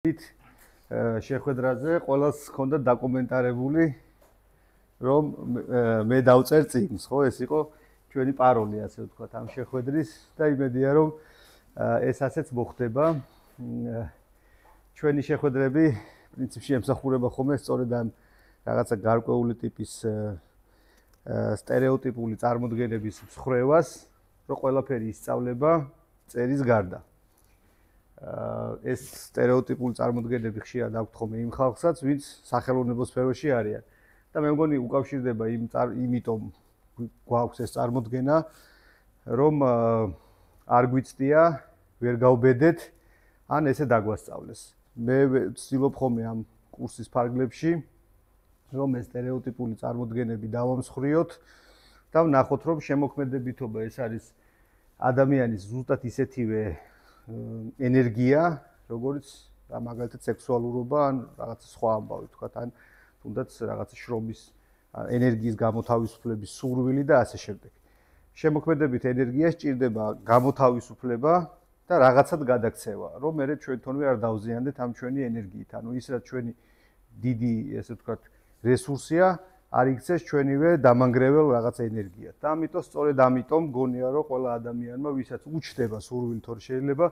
შეხვედრაზე ყველას ჰქონდა დაკომენტარებული რომ მე დავწერ წიგნს, ხო, ეს იყო ჩვენი პაროლი, ასე ვთქვათ, ამ შეხვედრის და იმედია რომ ეს ასეც მოხდება. ჩვენი შეხვედრები პრინციპში ემსახურება ხოლმე სწორედ ამ რაღაცა გარკვეული ტიპის სტერეოტიპული წარმოდგენების მსხრევას, რომ ყველაფერი ისწავლება წერის გარდა. ეს სტერეოტიპული წარმოდგენები ხშირად აქვთ ხოლმე იმ ხალხსაც, ვინც სახელოვნებო სფეროში არიან. და მე მგონი უკავშირდება იმიტომ გვაქვს ეს წარმოდგენა, რომ არ გვიცდია, ვერ გავბედეთ, ან ესე დაგვასწავლეს. მე ვცდილობ ხოლმე ამ კურსის ფარგლებში, რომ ეს სტერეოტიპული წარმოდგენები დავამსხვრიოთ და ვნახოთ, რომ შემოქმედებითობა ეს არის ადამიანის ზუსტად ისეთივე ენერგია, როგორც მაგალითად სექსუალურობა ან რაღაც სხვა ამბავი, თქვათ, ან თუნდაც რაღაც შრომის ენერგიის გამოთავისუფლების სურვილი და ასე შემდეგ. შემოქმედებით ენერგია სჭირდება გამოთავისუფლება და რაღაცად გადაქცევა, რომ მე ჩვენთვინე არ დავზიანდეთ ამ ჩვენი ენერგიით. ანუ ის რაც ჩვენი დიდი, ესე ვთქვათ, რესურსია, არ იქცეს ჩვენივე დამანგრეველ რაღაც ენერგიად. და ამიტომ სწორედ ამიტომ გონია, რომ ყველა ადამიანმა, ვისაც უჩნდება სურვილი, თორე შეიძლება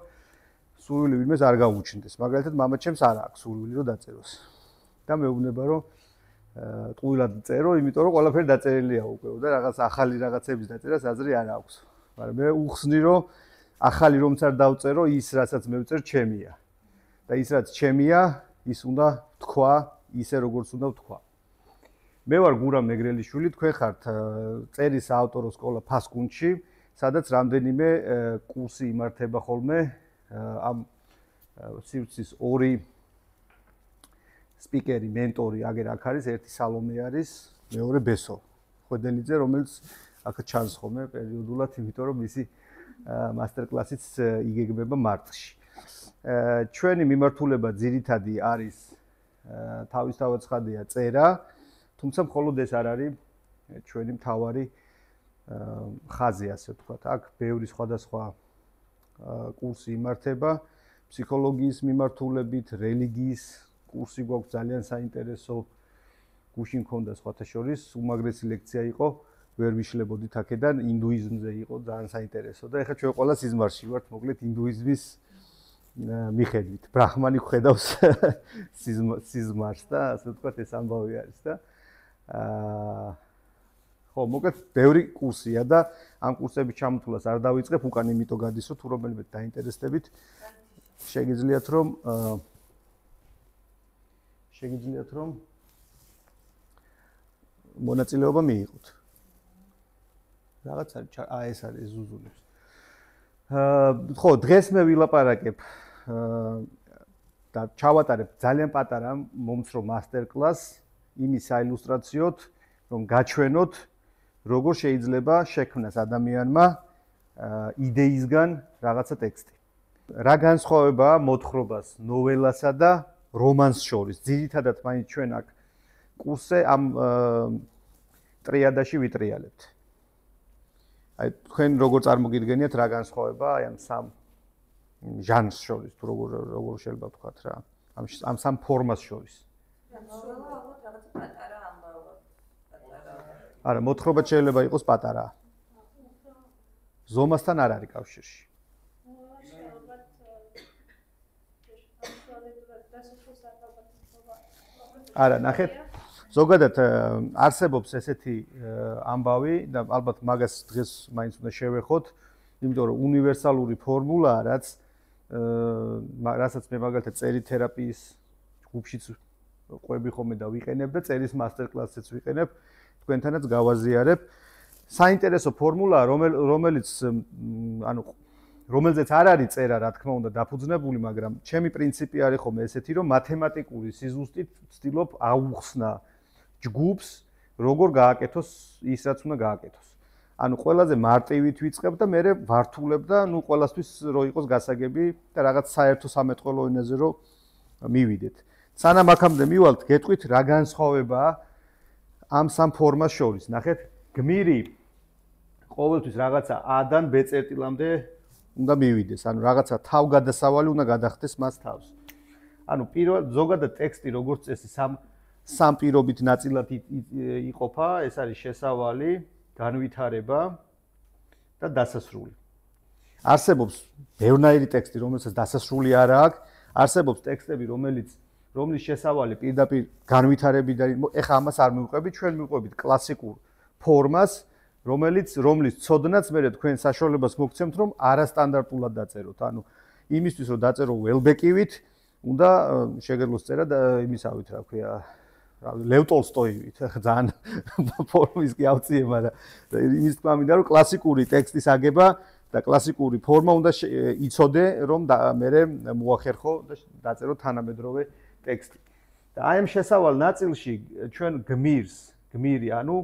სურვილი ვინმეს არ გაუჩნდეს. მაგალითად, მამაჩემს არ აქვს სურვილი, რომ დაწეროს. და მეუბნება, რომ ტყუილად წერო, იმიტომ რომ ყველაფერი დაწერილია უკვე და რაღაც ახალი რაღაცების დაწერას აზრი არ აქვს. მაგრამ მე უხსნი, რომ ახალი რომც არ დავწერო, ის რასაც მე ვწერ, ჩემია. და ის რაც ჩემია, ის უნდა თქვა, ისე როგორც უნდა თქვა. მე ვარ გურამ მეგრელიშვილი, თქვენ ხართ წერის საავტორო სკოლა ფასკუნჩი, სადაც რამდენიმე კურსი იმართება ხოლმე ამ სივრცის ორი სპიკერი, მენტორი, აგერ აქ არის, ერთი სალომე არის, მეორე ბესო ხვედელიძე, რომელიც აქ ჩანს ხოლმე პერიოდულად, იმიტომ რომ მისი მასტერკლასიც იგეგმება მარტში. ჩვენი მიმართულება ძირითადი არის თავისთავად ცხადია წერა, თუმცა მხოლოდ ეს არ არის ჩვენი მთავარი ხაზი, ასე ვთქვათ. აქ ბევრი სხვადასხვა კურსი იმართება, ფსიქოლოგიის მიმართულებით, რელიგიის კურსი გვაქვს ძალიან საინტერესო, გუშინ მქონდა სხვათა შორის, უმაგრესი ლექცია იყო, ვერ ვიშლებოდით აქედან, ინდუიზმზე იყო ძალიან საინტერესო და ეხლა ჩვენ ყველა სიზმარში ვართ, მოკლედ ინდუიზმის მიხედვით. ბრაჰმანი ხედავს სიზმარს და ასე ვთქვათ, ეს ამბავი არის და ხო, მოკლედ ბევრი კურსია და ამ კურსების ჩამოთვლას არ დავიწყებ, უკან იმიტომ გადის, რომ თუ რომელიმე დაინტერესდებით, შეგიძლიათ რომ მონაწილეობა მიიღოთ. რაღაც ეს არის ზუზულებს. ხო, დღეს მე ვილაპარაკებ და ჩავატარებ ძალიან პატარა მომცრო მასტერკლასს იმის საილუსტრაციოდ, რომ გაჩვენოთ, როგორ შეიძლება შექმნას ადამიანმა იდეისგან რაღაცა ტექსტი. რა განსხვავებაა მოთხრობას ნოველასა და რომანს შორის? ძირითადად მაინც ჩვენ აქ კურსზე ამ ტრიადაში ვიტრიალებთ. აი თქვენ როგორ წარმოგიდგენიათ რა განსხვავებაა აი ამ სამ ჟანრს შორის, თუ როგორ შეიძლება ვთქვათ რა, ამ სამ ფორმას შორის? არა, მოთხრობა შეიძლება იყოს პატარა. ზომასთან არ არის კავშირში. არა, ნახეთ, ზოგადად არსებობს ესეთი ამბავი და ალბათ მაგას დღეს მაინც უნდა შევეხოთ, იმიტომ რომ უნივერსალური ფორმულაა, რასაც მე მაგალითად წერის თერაპიის ჯგუფშიც ყვები ხოლმე და ვიყენებ და წერის მასტერკლასსაც ვიყენებ, თქვენთანაც გავაზიარებ. საინტერესო ფორმულაა, რომელზეც არ არის წერა, რა თქმა უნდა, დაფუძნებული, მაგრამ ჩემი პრინციპი არის ხოლმე ესეთი, რომ მათემატიკური სიზუსტით ვცდილობ აუხსნა ჯგუფს, როგორ გააკეთოს ის, რაც უნდა გააკეთოს. ანუ ყველაზე მარტივით ვიწყებ და მე ვართულებ და ყველასთვის რო იყოს გასაგები და რაღაც საერთო სამეთყოლო ენაზე რო მივიდეთ. სანამ აქამდე მივალთ, გეტყვით რა განსხვავებაა ამ სამ ფორმას შორის. ნახეთ, გმირი ყოველთვის რაღაცა A-დან B წერტილამდე უნდა მივიდეს, ანუ რაღაცა თავგადასავალი უნდა გადახდეს მას თავს. ანუ პირველ ზოგადად ტექსტი როგორც წესი სამ პირობით ნაწილად იყოფა, ეს არის შესავალი, განვითარება და დასასრული. არსებობს ბევრნაირი ტექსტი, რომელსაც დასასრული არ აქვს, არსებობს ტექსტები, რომლის შესავალი პირდაპირ განვითარებიდან, ეხლა ამას არ მივყვებით, ჩვენ მივყვებით კლასიკურ ფორმას, რომლის ცოდნაც მე თქვენ საშუალებას მოგცემთ, რომ არასტანდარტულად დაწეროთ. ანუ იმისთვის, რომ დაწერო ველბეკივით, უნდა შეგეძლოს წერა და იმისავით, რა ქვია, ლევ ტოლსტოივით, ძალიან ფორმის გავწიე, მაგრამ იმის თქმა მინდა, რომ კლასიკური ტექსტის აგება და კლასიკური ფორმა უნდა იცოდე, რომ მე მოახერხო და დაწერო თანამედროვე ტექსტი. და აი ამ შესავალ ნაწილში ჩვენ გმირი, ანუ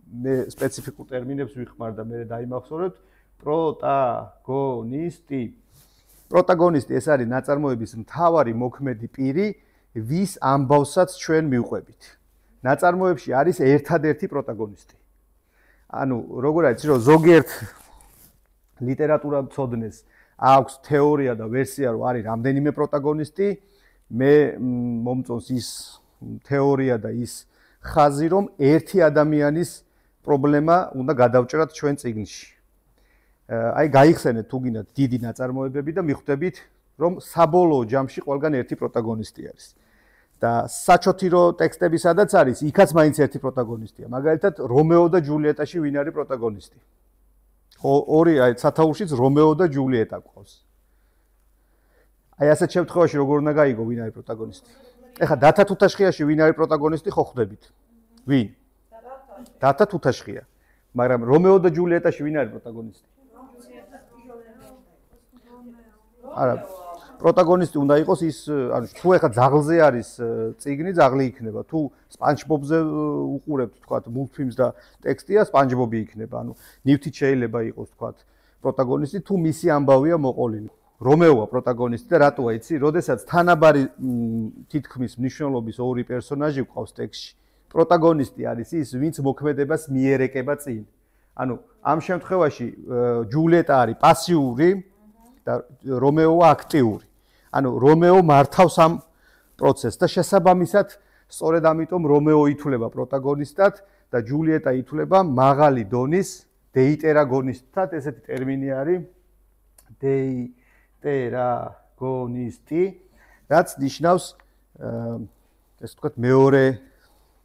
მე სპეციფიკურ ტერმინებს ვიხმარ და მე დაიმახსოვრებთ პროტაგონისტი. პროტაგონისტი ეს არის ნაწარმოების მთავარი მოქმედი პირი, ვის ამბავსაც ჩვენ მივყვებით. ნაწარმოებში არის ერთადერთი პროტაგონისტი. ანუ როგორ არის, რომ ზოგიერთ ლიტერატურა მცოდნეს აქვს თეორია და ვერსია, რომ არის რამდენიმე პროტაგონისტი, მე მომწონს ის თეორია და ის ხაზი, რომ ერთი ადამიანის პრობლემა უნდა გადავჭრათ ჩვენ წიგნში. აი გაიხსენეთ თუ გინდათ დიდი ნაწარმოებები და მიხვდებით, რომ საბოლოო ჯამში ყველგან ერთი პროტაგონისტი არის. და საჩოთი რო ტექსტები სადაც არის, იქაც მაინც ერთი პროტაგონისტია. მაგალითად, რომეო და ჯულიეტაში ვინ არის პროტაგონისტი? ორი აი სათაურშიც რომეო და ჯულიეტა ყავს. აი ასეთ შემთხვევაში როგორ უნდა გაიგო ვინ არის პროტაგონისტი? ეხლა დათა თუთაშხიაში ვინ არის პროტაგონისტი ხო ხვდებით? ვინ? დათა თუთაშხია. მაგრამ რომეო და ჯულიეტაში ვინ არის პროტაგონისტი? არა, პროტაგონისტი უნდა იყოს ის, ანუ თუ ეხლა ძაღლზე არის წიგნი, ძაღლი იქნება. თუ სპანჯბობზე უყურებთ, თქვათ, მულტფილმს და ტექსტია, სპანჯბობი იქნება. ანუ ნივთით შეიძლება იყოს, თქვათ, პროტაგონისტი, თუ მისი ამბავია მოყოლილი. რომეოა პროტაგონისტი და რატოა იცი? როდესაც თანაბარი თითქმის მნიშვნელობის ორი პერსონაჟი გვყავს ტექსტში. პროტაგონისტი არის ის, ვინც მოქმედებას მიერეკება წინ. ანუ ამ შემთხვევაში ჯულიეტა არის პასიური და რომეოა აქტიური. ანუ რომეო მართავს ამ პროცესს და შესაბამისად სწორედ ამიტომ რომეო ითვლება პროტაგონისტად და ჯულიეტა ითვლება მაღალი დონის დეიტერაგონისტად, ესეთი ტერმინი არის დეიტერაგონისტი, რაც ნიშნავს ესე ვთქვათ მეორე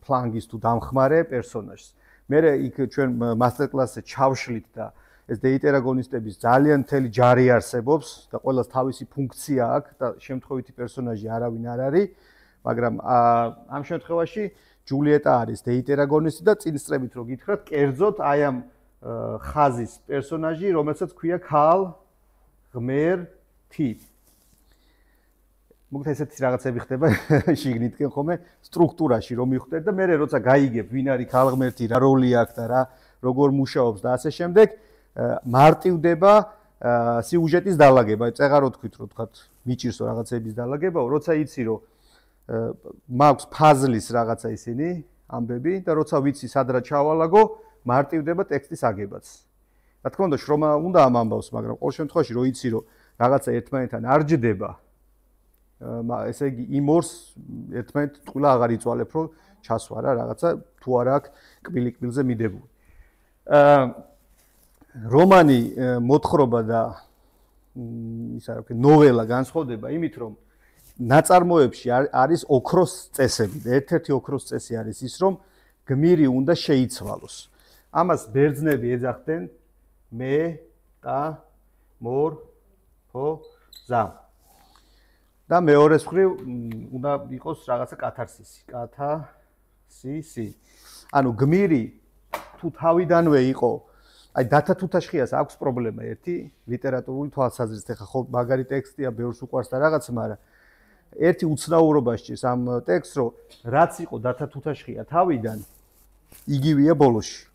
ფლანგის თუ დამხმარე პერსონაჟს. მე იქ ჩვენ მასტერ კლასზე ჩავშლით და ეს დეიტერაგონისტების ძალიან მთელი ჯარი არსებობს და ყველას თავისი ფუნქცია აქვს და შემთხვევითი პერსონაჟი არავინ არ არის, მაგრამ ამ შემთხვევაში ჯულიეტა არის დეიტერაგონისტი და წინსწრებით რო გითხრათ, კერძოდ აი ამ ხაზის პერსონაჟი, რომელსაც ქვია ქალ ღმერთი. მოგეთ ესეთი რაღაცები ხდება შიგნითკენ ხოლმე სტრუქტურაში რომ მიხვდეთ და მე როცა გაიგებ ვინ არის ქალ ღმერთი, რა როლი აქვს და რა როგორ მუშაობს და ასე შემდეგ მარტივდება სიუჟეტის დალაგება. წეღარო თქვით რომ თქვათ მიჭირსო რაღაცების დალაგებაო, როცა იცი რომ მაქვს ფაზლის რაღაცა ისინი ამბები და როცა ვიცი სადრა ჩავალაგო, მარტივდება ტექსტის აგებაც. რა თქმა უნდა, შრომა უნდა ამ ამბავს, მაგრამ ყოველ შემთხვევაში რო იცი რომ რაღაცა ერთმანეთთან არ ჯდება, ესე იგი იმ ორს ერთმანეთ ტყუილა აღარ იწვალებ რომ ჩასვა რა რაღაცა თუ არა აქვს კბილი-კბილზე მიდებული. რომანი მოთხრობა და ისა რა ქვია ნოველა განსხვავდება იმით რომ ნაწარმოებში არის ოქროს წესები და ერთ-ერთი ოქროს წესი არის ის რომ გმირი უნდა შეიცვალოს. ამას ბერძნები ეძახდნენ მეტამორფოზა. და მეორე მხრივ უნდა იყოს რაღაცა კათარსისი. ანუ გმირი თუ თავიდანვე იყო, აი დათა თუთაშხიას აქვს პრობლემა ერთი ლიტერატურული თვალსაზრისით, ეხლა ხო მაგარი ტექსტია, ბევრს უყვარს და რაღაც, მაგრამ ერთი უცნაურობა სჭირს ამ ტექსტს, რომ რაც იყო დათა თუთაშხია თავიდან, იგივეა ბოლოში.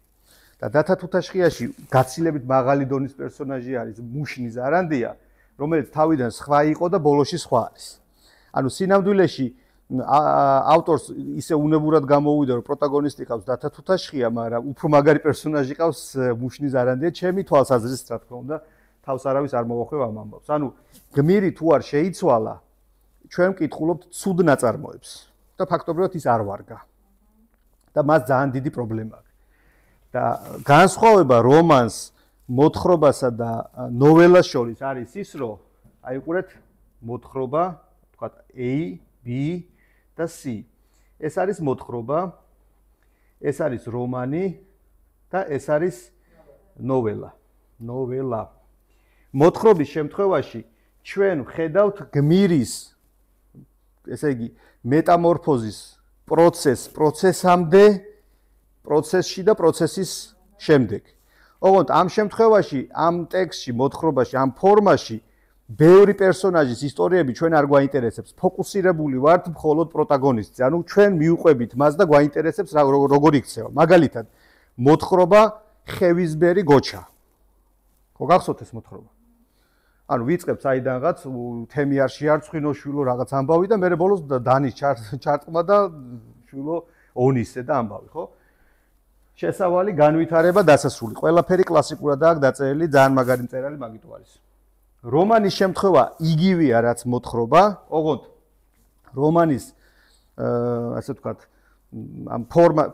და დათა თუთაშხიაში გაცილებით მაღალი დონის პერსონაჟი არის მუშნი ზარანდია, რომელიც თავიდან სხვა იყო და ბოლოში სხვა არის. ანუ სინამდვილეში ავტორს ისე უნებურად გამოუვიდა რომ პროტაგონისტი ყავს დათა თუთაშხია, მაგრამ უფრო მაგარი პერსონაჟი ყავს მუშნი ზარანდია, ჩემი თვალსაზრისით, რა თქმა უნდა, თავს არავის არ მოვახვევ ამ ამბავს. ანუ გმირი თუ არ შეიცვალა, ჩვენ ვკითხულობთ ცუდ ნაწარმოებს და ფაქტობრივად ის არ ვარგა. და მას ძალიან დიდი პრობლემა აქვს. და განსხვავება რომანს, მოთხრობასა და ნოველას შორის არის ის, რომ აი უყურეთ მოთხრობა, თქვათ A, B და C. ეს არის მოთხრობა, ეს არის რომანი და ეს არის ნოველა. ნოველა. მოთხრობის შემთხვევაში ჩვენ ვხედავთ გმირის, ესე იგი, მეტამორფოზის პროცესამდე, პროცესში და პროცესის შემდეგ. ოღონდ ამ შემთხვევაში, ამ ტექსტში, მოთხრობაში, ამ ფორმაში ბევრი პერსონაჟის ისტორიები ჩვენ არ გვაინტერესებს. ფოკუსირებული ვართ მხოლოდ პროტაგონისტზე. ანუ ჩვენ მიუყვებით მას და გვაინტერესებს როგორ იქცევა. მაგალითად, მოთხრობა ხევისბერი გოჩა. ხო გახსოვთ ეს მოთხრობა? ანუ ვიწყებთ საიდანღაც თემი არ შეარცხინო შვილო რაღაც ამბავი და მე ბოლოს დანის ჩარტყმა და შვილო ონისე და ამბავი, ხო? შესავალი, განვითარება, დასასრული. ყველაფერი კლასიკურად აქვს დაწერილი, ძალიან მაგარი მწერალი მაგითო არის. რომანის შემთხვევა იგივეა, რაც მოთხრობა, ოღონდ რომანის ასე ვთქვათ, ამ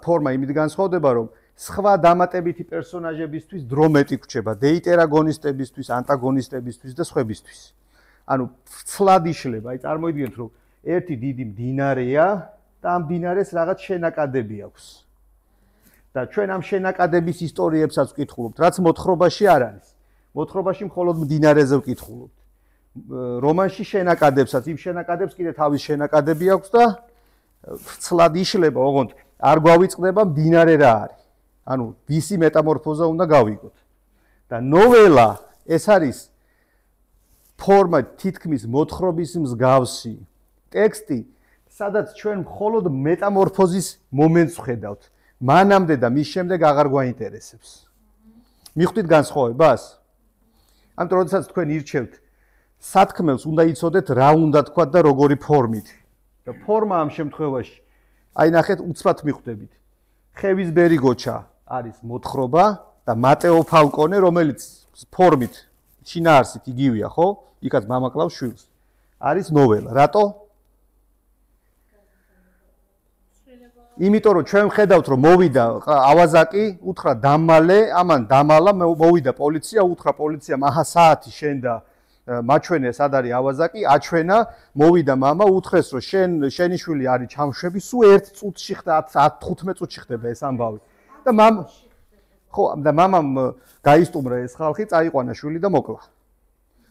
ფორმა იმით განსხვავდება, რომ სხვა დამატებითი პერსონაჟებისთვის დრო მეტი გვჭება, დეიტერაგონისტებისთვის, ანტაგონისტებისთვის და სხვებისთვის. ანუ ცლად იშლება, აი წარმოიდგინეთ, რომ ერთი დიდი მდინარეა და ამ მდინარეს რაღაც შენაკადები აქვს. და ჩვენ ამ შენაკადების ისტორიებსაც ვკითხულობთ, რაც მოთხრობაში არ არის. მოთხრობაში მხოლოდ მდინარეზე ვკითხულობთ. რომანში შენაკადებსაც, იმ შენაკადებს კიდე თავის შენაკადები აქვს და ცლად იშლება, ოღონდ არ გვავიწყდება მდინარე რა არის. ანუ ვისი მეტამორფოზა უნდა გავიგოთ. და ნოველა ეს არის ფორმა თითქმის მოთხრობის მსგავსი ტექსტი, სადაც ჩვენ მხოლოდ მეტამორფოზის მომენტს ვხედავთ. მანამდე და მის შემდეგ აღარ გვაინტერესებს. მიხვდით განსხვავებას? ამიტომ როდესაც თქვენ ირჩევთ სათქმელს, უნდა იცოდეთ რა უნდა თქვათ და როგორი ფორმით. და ფორმა ამ შემთხვევაში, აი ნახეთ, უცბად მიხვდებით. ხევისბერი გოჩა არის მოთხრობა და მატეო ფალკონე, რომელიც ფორმით შინაარსით იგივეა, ხო? იქაც მამა კლავს შვილს. არის ნოველა. რატო? იმიტომ რომ ჩვენ ვხედავთ რომ მოვიდა ავაზაკი, უთხრა დამალე, ამან დამალა, მოვიდა პოლიცია, უთხრა პოლიციამ აჰა საათი შენდა მაჩვენე სად არის ავაზაკი, აჩვენა, მოვიდა მამა, უთხრეს რომ შენი შვილი არის ჩამშვები, სულ 1 წუთში ხდება 10-15 წუთში ხდება ეს ამბავი. და მამა ხო, და მამამ გაისტუმრა ეს ხალხი, წაიყვანა შვილი და მოკლა.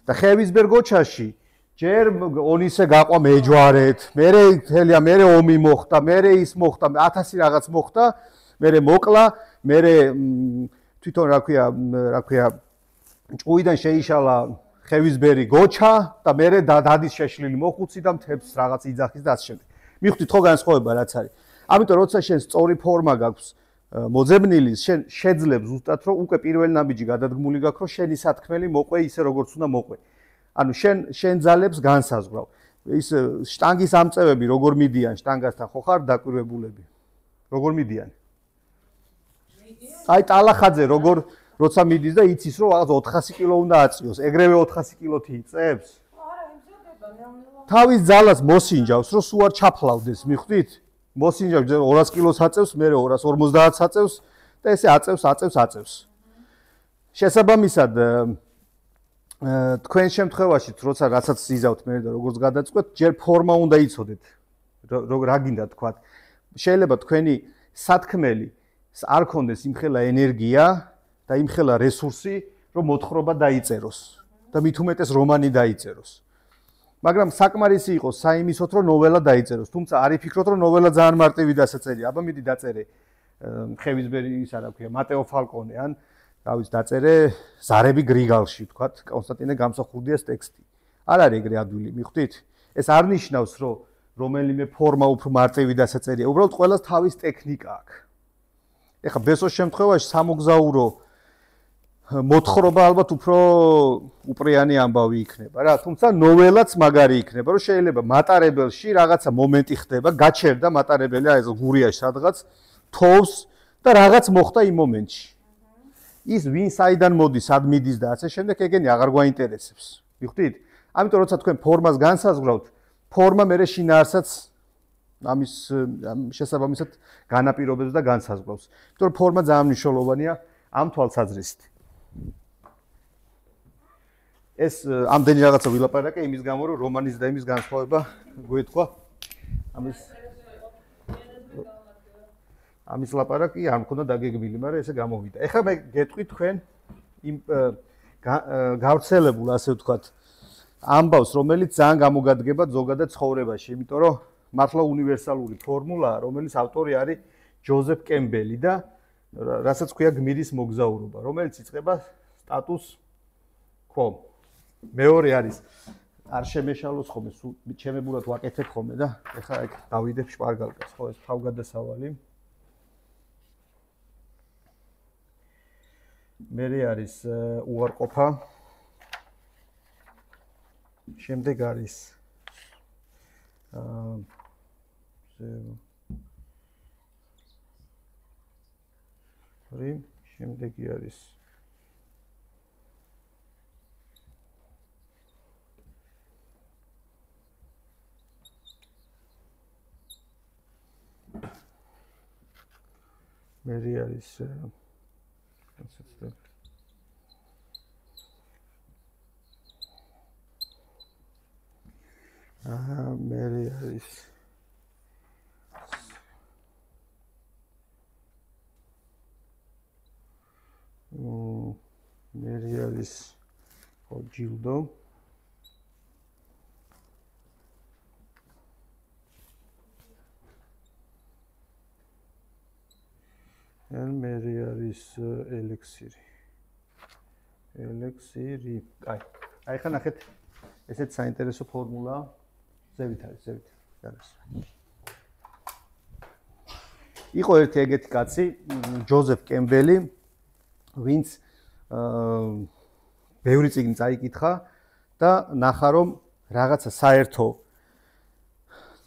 და ხევისბერ გოჩაში ჯერ ონისე გაყვა მეჯვარეთ, მე ომი მოხდა, მე ის მოხდა, 1000 რაღაც მოხდა, მე მოკლა, მე თვითონ რა ქვია, ჭუიდან შეიშალა ხევისბერი გოჩა და მე დადის შეშლილი მოხუცი და მთებს რაღაც იძახის და ასე შემდეგ. მიხვდით ხო განსხვავება რაც არის. ამიტომ როცა შენ სწორი ფორმა გაქვს მოძებნილი, შენ შეძლებს ზუსტად რომ უკვე პირველი ნაბიჯი გადადგმული გაქვს, რომ შენი სათქმელი მოყვე ისე როგორც უნდა მოყვე. ანუ შენ ძალებს განსაზღვრავ. ის შტანგის ამწევები როგორ მიდიან შტანგასთან ხო ხარ დაკვირვებულები? როგორ მიდიან? აი ტალახაძე როგორ როცა მიდის და იცის რომ რაღაც 400 კილო უნდა აწიოს, ეგრევე 400 კილოთი იწევს? არა, იმზადება ნეონელო. თავის ძალას მოსინჯავს, რომ სულ არ ჩაფლავდეს, მიხვდით? მოსინჯავს 200 კილოს აწევს, მე 250 აწევს და ესე აწევს. შესაბამისად თქვენ შემთხვევაშიც როცა რასაც იზავთ მე და როგორც გადაწყვეტ, ჯერ ფორმა უნდა იცოდეთ. რა გინდა თქვათ? შეიძლება თქვენი სათქმელი არ ქონდეს იმხელა ენერგია და იმხელა რესურსი, რომ მოთხრობა დაიწეროს და მით უმეტეს რომანი დაიწეროს. მაგრამ საკმარისი იყოს საიმისოთ, რომ ნოველა დაიწეროს. თუმცა არ იფიქროთ, რომ ნოველა ძალიან მარტივი დასაწერია. აბა მიდი დაწერე ხევისბერი ისა რა ქვია, მატეო ფალკონე ან რა ვიცი დაწერე ზარები გრიგალში, თქვათ, კონსტანტინე გამსახურდიას ტექსტი. არ არის ეგრე ადვილი, მიხვდით? ეს არ ნიშნავს, რომ რომელიმე ფორმა უფრო მარტივი დასაწერია. უბრალოდ ყველას თავის ტექნიკა აქვს. ეხლა ბესოს შემთხვევაში სამოგზაურო მოთხრობა ალბათ უფრო უპრიანი ამბავი იქნება რა, თუმცა ნოველაც მაგარი იქნება, რომ შეიძლება მატარებელში რაღაცა მომენტი ხდება, გაჩერდა მატარებელი, აი ეს გურიაში სადღაც თოვს და რაღაც მოხდა იმ მომენტში. ის ვინ საიდან მოდის, სად მიდის და ასე შემდეგ, ეგენი აღარ გვაინტერესებს. მიხვდით? ამიტომ როცა თქვენ ფორმას განსაზღვრავთ, ფორმა მე შინაარსაც ამის შესაბამისად განაპირობებს და განსაზღვრავს. იმიტომ რომ ფორმა ძალიან მნიშვნელოვანია ამ თვალსაზრისით. ეს ამდენი რაღაცა ვილაპარაკე იმის გამო რომ რომანის და იმის განსხვავება გვეთქვა ამის ლაპარაკი არ მქონდა დაგეგმილი, მაგრამ ესე გამოვიდა. ეხლა მე გეტყვი თქვენ იმ გავრცელებულ ასე ვთქვათ ამბავს, რომელიც ძალიან გამოგადგება ზოგადად ცხოვრებაში, იმიტომ რომ მართლა უნივერსალური ფორმულაა, რომელიც ავტორი არის ჯოზეფ კემბელი და რასაც ქვია გმირის მოგზაურობა, რომელიც იწყება სტატუს quo. მეორე არის არ შემეშალოს ხოლმე, ჩემებურად ვაკეთებ ხოლმე და ეხლა ეგ დავიდებ შპარგალკას, ხო ეს თავგადასავალი. მერე არის უარყოფა. შემდეგ არის შემდეგი არის მერე არის მერე არის მერე არის ჯილდო მერე არის ელექსირი. აი ხა ნახეთ ესეც საინტერესო ფორმულაა. ზევით არის. იყო ერთი ეგეთი კაცი, ჯოზეფ კემბელი, ვინც ბევრი წიგნი წაიკითხა და ნახა რომ რაღაცა საერთო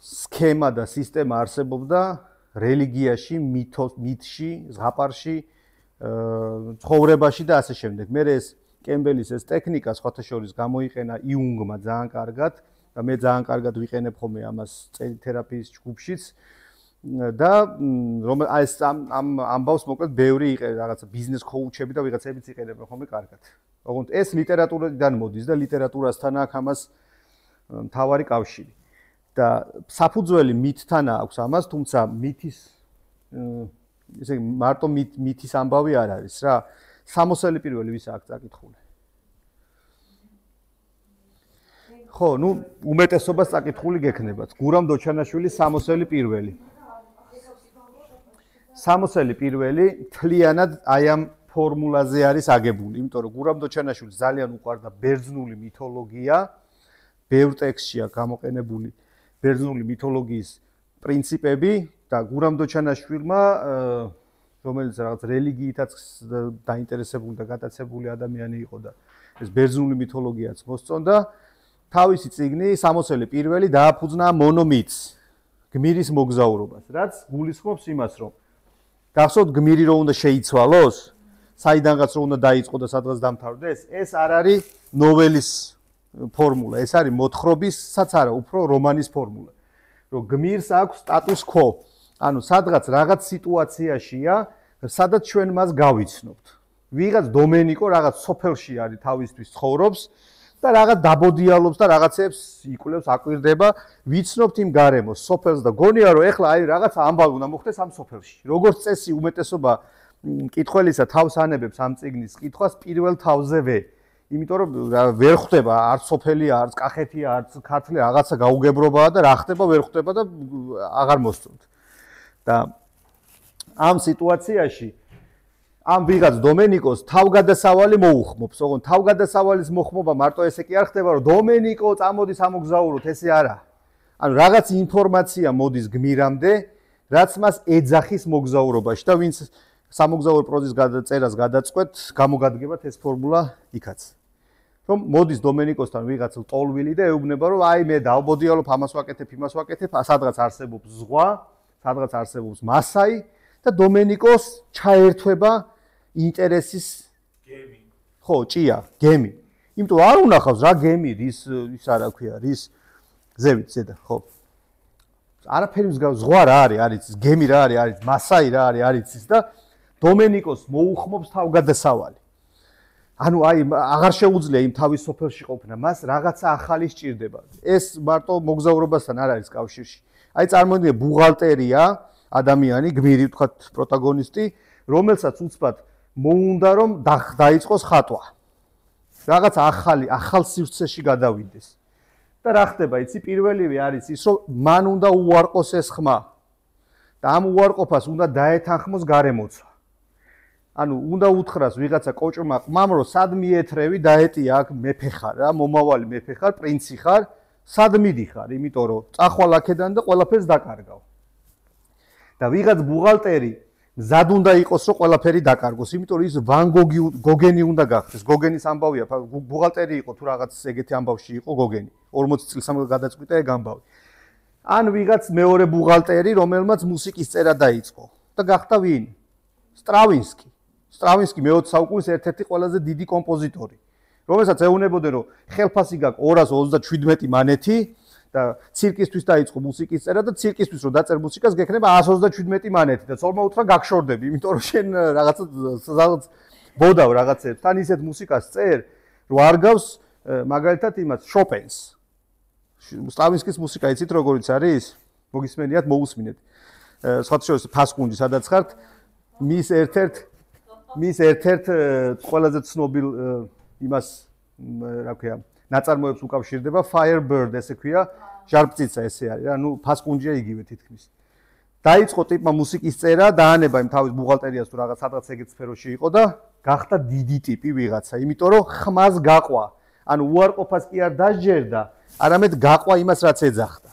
სქემა და სისტემა არსებობდა რელიგიაში, მითში, ზღაპარში, ცხოვრებაში და ასე შემდეგ. მე ეს კემბელის ეს ტექნიკა სხვათა შორის გამოიყენა იუნგმა ძალიან კარგად და მე ძალიან კარგად ვიყენებ ხოლმე ამას წერითერაპიის ჯგუფშიც და რომ ეს ამ ამბავს მოკლედ ბევრი იყენებს რაღაცა ბიზნეს კოუჩები და ვიღაცებიც იყენებენ ხოლმე კარგად. ოღონდ ეს ლიტერატურიდან მოდის და ლიტერატურასთან აქვს ამას მთავარი კავშირი. და საფუძველი მითთან აქვს ამას, თუმცა მითის ესე მარტო მითის ამბავი არ არის რა. სამოსელი პირველი ვის აქვს წაკითხული? ხო, ნუ უმეტესობას წაკითხული გექნებათ. გურამ დოჩანაშვილის სამოსელი პირველი. სამოსელი პირველი თლიანად აი ამ ფორმულაზე არის აგებული, იმიტომ რომ გურამ დოჩანაშვილს ძალიან უყვარდა ბერძნული მითოლოგია, ბევრ ტექსტშია გამოყენებული ბერძნული მითოლოგიის პრინციპები და გურამ დოჩანაშვილმა, რომელიც რაღაც რელიგიითაც დაინტერესებული და გატაცებული ადამიანი იყო და ეს ბერძნული მითოლოგიაც მოსწონდა, თავისი წიგნი სამოსელი პირველი დააფუძნა მონომითს, გმირის მოგზაურობას, რაც გულისხმობს იმას, რომ გახსოვთ გმირი რო უნდა შეიცვალოს, საიდანღაც რო უნდა დაიწყო და სადღაც დამთავრდეს, ეს არ არის ნოველის ფორმულა, ეს არის მოთხრობისაც არა, უფრო რომანის ფორმულა. რომ გმირს აქვს სტატუს quo. ანუ სადღაც რაღაც სიტუაციაშია, სადაც ჩვენ მას გავიცნობთ. ვიღაც დომენიკო რაღაც სოფელში არის თავისთვის ცხოვრობს და რაღაც დაბოდიალობს და რაღაცებს იკვლევს, აკვირდება, ვიცნობთ იმ გარემოს, სოფელს და გონია რომ ეხლა აი რაღაც ამბავი უნდა მოხდეს ამ სოფელში. როგორც წესი უმეტესობა მკითხველისა თავს ანებებს ამ წიგნის კითხვას პირველ თავზევე. იმიტომ რომ ვერ ხვდება არც სოფელია, არც კახეთია, არც ქართლია, რაღაცა გაუგებრობაა და რა ხდება, ვერ ხვდება და აღარ მოსწონთ. და ამ სიტუაციაში ამ ვიღაც დომენიკოს თავგადასავალი მოუხმობს. ოღონდ თავგადასავალის მოხმობა მარტო ესე კი არ ხდება, რომ დომენიკო წამოდის ამოგზაუროთ, ესე არა. ანუ რაღაც ინფორმაცია მოდის გმირამდე, რაც მას ეძახის მოგზაურობაში და ვინც სამოგზაურო პროზის წერას გადაწყვეტ, გამოგადგებათ ეს ფორმულა იქაც. რომ მოდის დომენიკოსთან ვიღაც ლტოლვილი და ეუბნება, რომ აი მე დავბოდიალობ, ამას ვაკეთებ, იმას ვაკეთებ, სადღაც არსებობს ზღვა, სადღაც არსებობს მასაი და დომენიკოს ჩაერთვება ინტერესის გემი. ხო, ჭია, გემი. იმიტომ არ უნახავს რა გემი, რის არა ქვია, გზევით ზედა, ხო. არაფერი მსგავს ზღვა რა არის ის გემი რა არის მასაი რა არის ის და დომენიკოს მოუხმობს თავგადასავალი. ანუ აი აღარ შეუძლია იმ თავის სოფელში ყოფნა, მას რაღაცა ახალი სჭირდება. ეს მარტო მოგზაურობასთან არ არის კავშირში. აი წარმოიდგინე ბუღალტერია, ადამიანი, გმირი ვთქვათ პროტაგონისტი, რომელსაც უცბად მოუნდა რომ დაიწყოს ხატვა. რაღაც ახალ სივრცეში გადავიდეს. და რა ხდება, იცი, პირველივე არის ის, რომ მან უნდა უარყოს ეს ხმა. და ამ უარყოფას უნდა დაეთანხმოს გარემოცვა. ანუ უნდა უთხრას ვიღაცა კოჭმა ყმამ, რომ სად მიეთრევი, დაეტია აქ მეფე ხარ რა, მომავალი მეფე ხარ, პრინცი ხარ, სად მიდიხარ, იმიტომ რომ წახვალ აქედან და ყველაფერს დაკარგავ. და ვიღაც ბუღალტერი მზად უნდა იყოს, რომ ყველაფერი დაკარგოს, იმიტომ რომ ის ვან გოგენი უნდა გახდეს. გოგენის ამბავია, ბუღალტერი იყო თუ რაღაც ეგეთი ამბავში იყო გოგენი. 40 წლის გადაწყვიტა ეგ ამბავი. ან ვიღაც მეორე ბუღალტერი, რომელმაც მუსიკის წერა დაიწყო და გახდა ვინ? სტრავინსკი. სტრავინსკი მე-20 საუკუნის ერთ-ერთი ყველაზე დიდი კომპოზიტორი, რომელსაც ეუბნებოდნენ, რომ ხელფასი გაქვს 227 მანეთი და ცირკისთვის დაიწყო მუსიკის წერა და ცირკისთვის რომ დაწერ მუსიკას გექნება 127 მანეთი და ცოლმა უთხრა გაგშორდები, იმიტომ რომ შენ რაღაცა ბოდავ რაღაცებს, თან ისეთ მუსიკას წერ, რომ არ გავს მაგალითად იმას შოპენს. სტრავინსკის მუსიკა იცით როგორიც არის? მოგისმენიათ, მოусმინეთ. სხვათა შორის ფასკუნჯი სადაც ხართ, მის ერთ-ერთ ყველაზე ცნობილ იმას რა ქვია, ნაწარმოებს უკავშირდება Firebird, ესე ქვია, ჟარბწიცა ესე არის რა, ნუ ფასკუნჯია იგივე თითქმის. დაიწყო ტიპმა მუსიკის წერა, დაანება იმ თავის ბუღალტერიას თუ რაღაც ეგეთ სფეროში იყო და გახდა დიდი ტიპი ვიღაცა, იმიტომ რომ ხმას გაყვა. ანუ უარყოფას კი არ დასჯერდა, არამედ გაყვა იმას, რაც ეძახდა.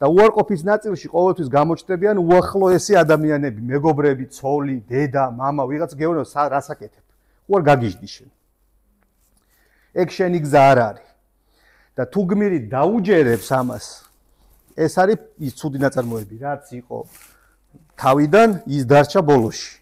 და უარყოფის ნაწილში ყოველთვის გამოჩნდებიან უახლოესი ადამიანები, მეგობრები, ცოლი, დედა, მამა, ვიღაც გეუბნებს რას აკეთებ. უარ გაგიჟდი შენ. ეგ შენი გზა არ არის. და თუ გმირი დაუჯერებს ამას, ეს არის ის ცუდი ნაწარმოები, რაც იყო თავიდან, ის დარჩა ბოლოში.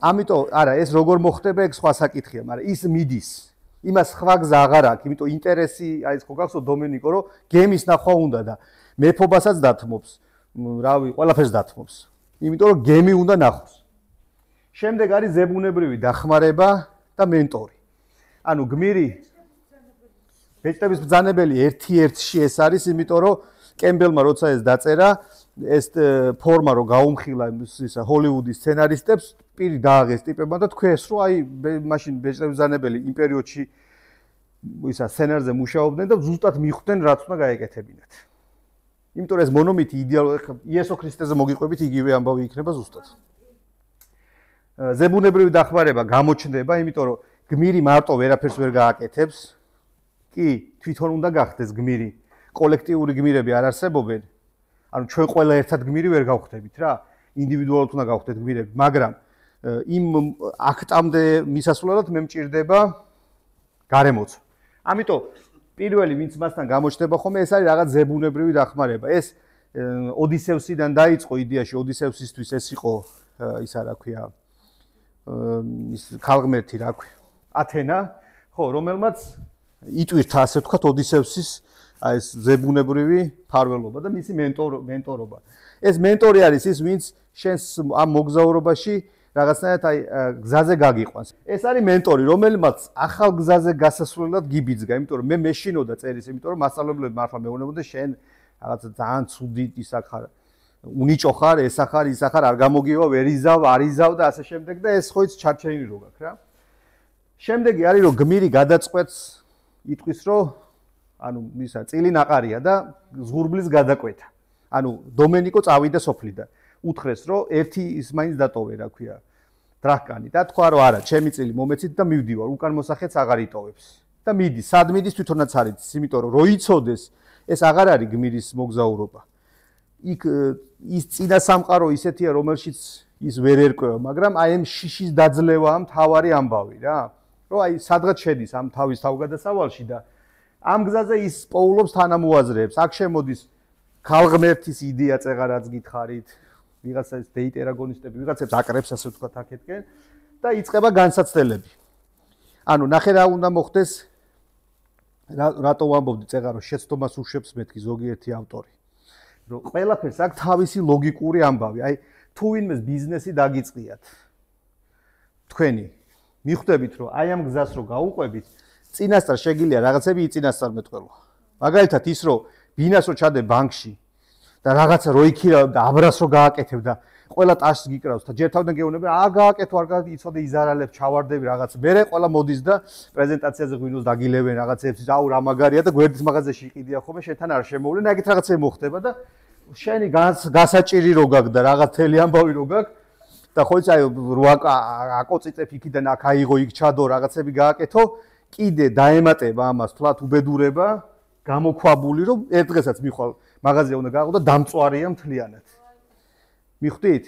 ამიტომ არა, ეს როგორ მოხდება, ეგ სხვა საკითხია, მაგრამ ის მიდის. იმას სხვა გზა აღარ აქვს, იმიტომ ინტერესი, აი ეს ხო გახსოვთ დომენიკო, რომ გემის ნახვა უნდა და მეფობასაც დათმობს. რავი, ყველაფერს დათმობს. იმიტომ რომ გემი უნდა ნახოს. შემდეგ არის ზებუნებრივი დახმარება და მენტორი. ანუ გმირი ბეჭდების ბრძანებელი ერთ-ერთში ეს არის, იმიტომ რომ კემბელმა როცა ეს დაწერა, ეს ფორმა რომ გაუმხილა ისა ჰოლივუდის სცენარისტებს, პირი დააღეს ტიპებმა და თქვეს, რომ აი მაშინ ბეჭდების ბრძანებელი იმ პერიოდში ისა სცენარზე მუშაობდნენ და ზუსტად მიხვდნენ, რაც უნდა გაეკეთებინათ. იმიტომ რომ ეს მონომითი იესო ქრისტეზე მოგიყვებით იგივე ამბავი იქნება ზუსტად. ზებუნებრივი დახმარება გამოჩნდება, იმიტომ რომ გმირი მარტო ვერაფერს ვერ გააკეთებს. კი, თვითონ უნდა გახდეს გმირი. კოლექტიური გმირები არ არსებობენ. ანუ ჩვენ ყველა ერთად გმირი ვერ გავხდებით რა. ინდივიდუალურად უნდა გავხდეთ გმირები, მაგრამ იმ აქტამდე მისასვლელად მე მჭირდება გარემოცვა. ამიტომ პირველი ვინც მასთან გამოჩნდება ხოლმე, ეს არის რაღაც ზებუნებრივი დახმარება. ეს ოდისევსიდან დაიწყო იდეაში, ოდისევსისთვის ეს იყო ისა რა ქვია, ის ქალღმერთი რა ქვია, ათენა, ხო, რომელმაც იტვირთა ასე ვთქვათ ოდისევსის აი ეს ზებუნებრივი ფარველობა და მისი მენტორობა. ეს მენტორი არის ის, ვინც შენს ამ მოგზაურობაში რაღაცნაირად აი გზაზე გაგიყვანს. ეს არის მენტორი, რომელმაც ახალ გზაზე გასასვლელად გიბიძგა, იმიტომ რომ მე მეშინოდა წერის, იმიტომ რომ მასწავლებლები მართლა მეუბნებოდნენ შენ რაღაცა ძალიან ცუდი ისა ხარ, უნიჭო ხარ, ესა ხარ, ისა ხარ, არ გამოგივა, ვერ იზავ, არ იზავ და ასე შემდეგ და ეს ხო იცი ჩარჩენილი რო გაქვს რა. შემდეგი არის რომ გმირი გადაწყვეტს იტყვის რომ ანუ ისა წილი ნაყარია და ზღურბლის გადაკვეთა. ანუ დომენიკო წავიდა სოფლიდან. უთხრეს რომ ერთი ის მაინც დატოვე რა ქვია დრაკანი და თქვა რომ არა ჩემი წილი მომეცით და მივდივარ უკან მოსახეთს აღარ იტოვებს და მიდის სად მიდის თვითონაც არ იცის იმიტომ რომ რო იცოდეს ეს აღარ არის გმირის მოგზაურობა იქ ის წინა სამყარო ისეთია რომელშიც ის ვერ ერკვევა მაგრამ აი ამ შიშის დაძლევაა მთავარი ამბავი რა რომ აი სადღაც შედის ამ თავის თავგადასავალში და ამ გზაზე ის პოულობს თანამოაზრეებს აქ შემოდის ქალღმერთის იდეა წეღარაც გითხარით ვიღაცას დეიტერაგონისტები, ვიღაცებს აკრებს ასე ვთქვათ აქეთკენ და იწყება განსაცდელები. ანუ ნახე რა უნდა მოხდეს რატო ვამბობდი წეღარო შეცდომას უშვებს მეთქი ზოგიერთი ავტორი. რომ ყველაფერს აქვს თავისი ლოგიკური ამბავი. აი თუ ვინმეს ბიზნესი დაგიწყიათ. თქვენი მიხვდებით რომ აი ამ გზას რო გაუყვებით, წინასწარ შეგიძლია რაღაცები იწინასწარმეტყველო. მაგალითად ის რომ ბინას რო ჩადე ბანკში და რაღაცა რო იქირავ და აბრას რო გააკეთებ და ყველა ტაშს გიკრავს და ჯერ თავიდან გეუბნები რა გააკეთო არ გაიცოდე იზარალებ ჩავარდები რაღაც მერე ყველა მოდის და პრეზენტაციაზე ღვინოს დაგილებენ რაღაცებს აუ რა მაგარია და გვერდის მაღაზიაში იყიდია ხოლმე შენთან არ შემოვლენ ეგეთ რაღაცები მოხდება და შენი გასაჭირი რო გაქვს და რაღაც თელი ამბავი რო გაქვს და ხო იცი აი რო აკოწიწებ იქიდან აქ აიღო იქ ჩადო რაღაცები გააკეთო კიდე დაემატება ამას თლათ უბედურება გამოქვაბული რომ ერთ დღესაც მიხვალ მაღაზია უნდა გააღო და დამწვარია მთლიანად მიხვდით?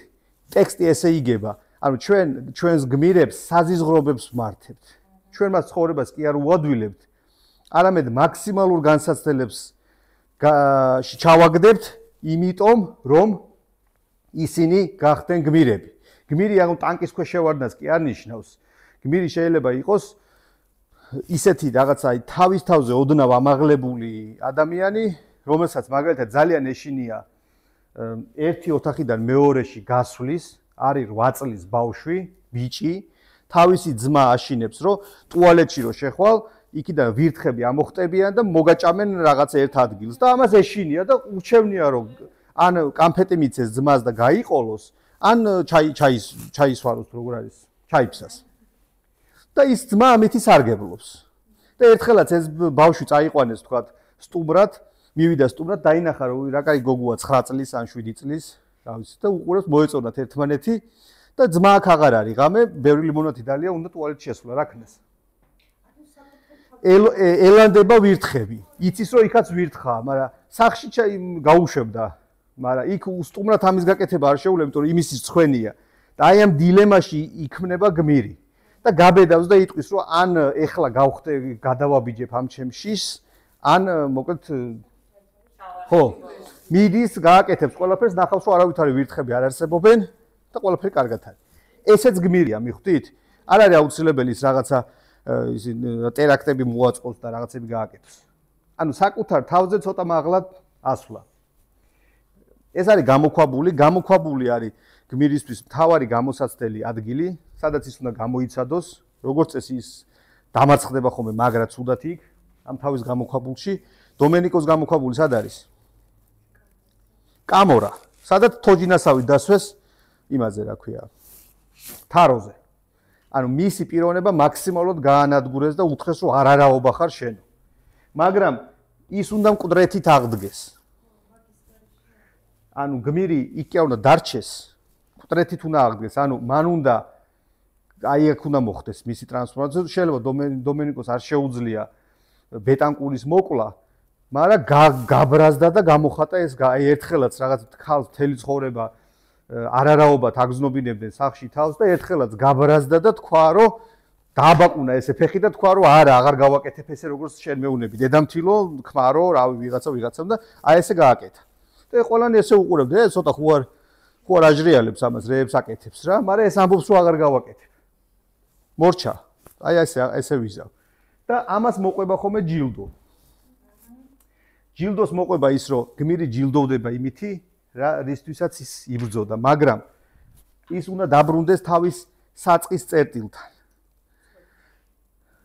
ტექსტი ესე იგება. ანუ ჩვენს გმირებს საზიზღრობებს მართებთ. ჩვენ მას ცხოვრებას კი არ უადვილებთ. არამედ მაქსიმალურ განსაცდელებს ჩავაგდებთ, იმიტომ რომ ისინი გახდნენ გმირები. გმირი ანუ ტანკის ქვეშ შევარდნას კი არ ნიშნავს. გმირი შეიძლება იყოს ისეთი რაღაცა თავის თავზე ოდნავ ამაღლებული ადამიანი, რომელსაც მაგალითად ძალიან ეშინია ერთი ოთახიდან მეორეში გასვლის, არის 8 წლის ბავშვი, ბიჭი, თავისი ძმა აშინებს, რომ ტუალეტში რო შეხვალ, იქიდან ვირთხები ამოხტებიან და მოგაჭამენ რაღაც ერთ ადგილს და ამას ეშინია და ურჩევნია რომ ან კამფეტი მიცეს ძმას და გაიყოლოს, ან ჩაისვაროს როგორ არის, ჩაიფსას. და ის ძმა ამით ისარგებლობს. და ერთხელაც ეს ბავშვი წაიყვანეს თქვა სტუმრად მივიდა სტუმრად დაინახა რომ რა კაი გოგოა 9 წლის ან 7 წლის რა ვიცი და უყურებს მოეწონათ ერთმანეთი და ძმა აქ აღარ არის ღამე ბევრი ლიმონათი დალია უნდა ტუალეტში შესვლა რა ქნეს ელანდება ვირთხები იცის რომ იქაც ვირთხაა მაგრამ სახში გაუშვებდა მაგრამ იქ სტუმრად ამის გაკეთება არ შეუძლია იმიტომ რომ იმის ცხენია და აი ამ დილემაში იქმნება გმირი და გაბედავს და იტყვის რომ ან ეხლა გავხდე გადავაბიჯებ ამ ჩემშის ან მოკლედ ხო მიდის გააკეთებს ყველაფერს ნახავს რომ არავითარი ვირთხები არ არსებობენ და ყველაფერი კარგად არის ესეც გმირია მიხვდით არ არის აუცილებელი ის რაღაცა ის ტერაქტები მოაწყოს და რაღაცები გააკეთოს ანუ საკუთარ თავზე ცოტა მაღლად ასვლა ეს არის გამოქვაბული არის გმირისთვის მთავარი გამოსაცდელი ადგილი სადაც ის უნდა გამოიცადოს როგორც წესი ის დამარცხდება ხოლმე მაგრა ცუდად იქ ამ თავის გამოქვაბულში დომენიკოს გამოქვაბული სად არის კამორა სადაც თოჯინასავი დასვეს იმაზე რა ქვია თაროზე ანუ მისი პიროვნება მაქსიმალურად გაანადგურეს და უთხრეს რომ არააობა ხარ შენ მაგრამ ის უნდა მკვდრეთით აღდგეს ანუ გმირი იქ უნდა დარჩეს მკვდრეთით უნდა აღდგეს ანუ მან უნდა აი აქ უნდა მოხდეს მისი ტრანსფორმაცია შეიძლება დომენიკოს არ შეუძლია ბეტანკურის მოკლა მაგრამ გაბრაზდა და გამოხატა ეს აი ერთხელაც რაღაც ხალხს მთელი ცხოვრება არააობათ აგზნობინებდნენ სახში თავს და ერთხელაც გაბრაზდა და თქვა რომ დააბაკუნა ესე ფეხი და თქვა რომ არა აღარ გავაკეთებ ესე როგორც შენ მეუნები დედამთილო ქმარო რავი ვიღაცამ და აი ესე გააკეთა და ყველანი ესე უყურებდა ცოტა ხო არ აჟრიალებს ამას რეებს აკეთებს რა მაგრამ ეს ამბობს რომ აღარ გავაკეთებ მორჩა აი ესე ვიზავ და ამას მოყვება ხოლმე ჯილდო ჯილდოს მოყვება ის რომ გმირი ჯილდოვდება იმითი რა რისთვისაც ის იბრძოდა მაგრამ ის უნდა დაბრუნდეს თავის საწყის წერტილთან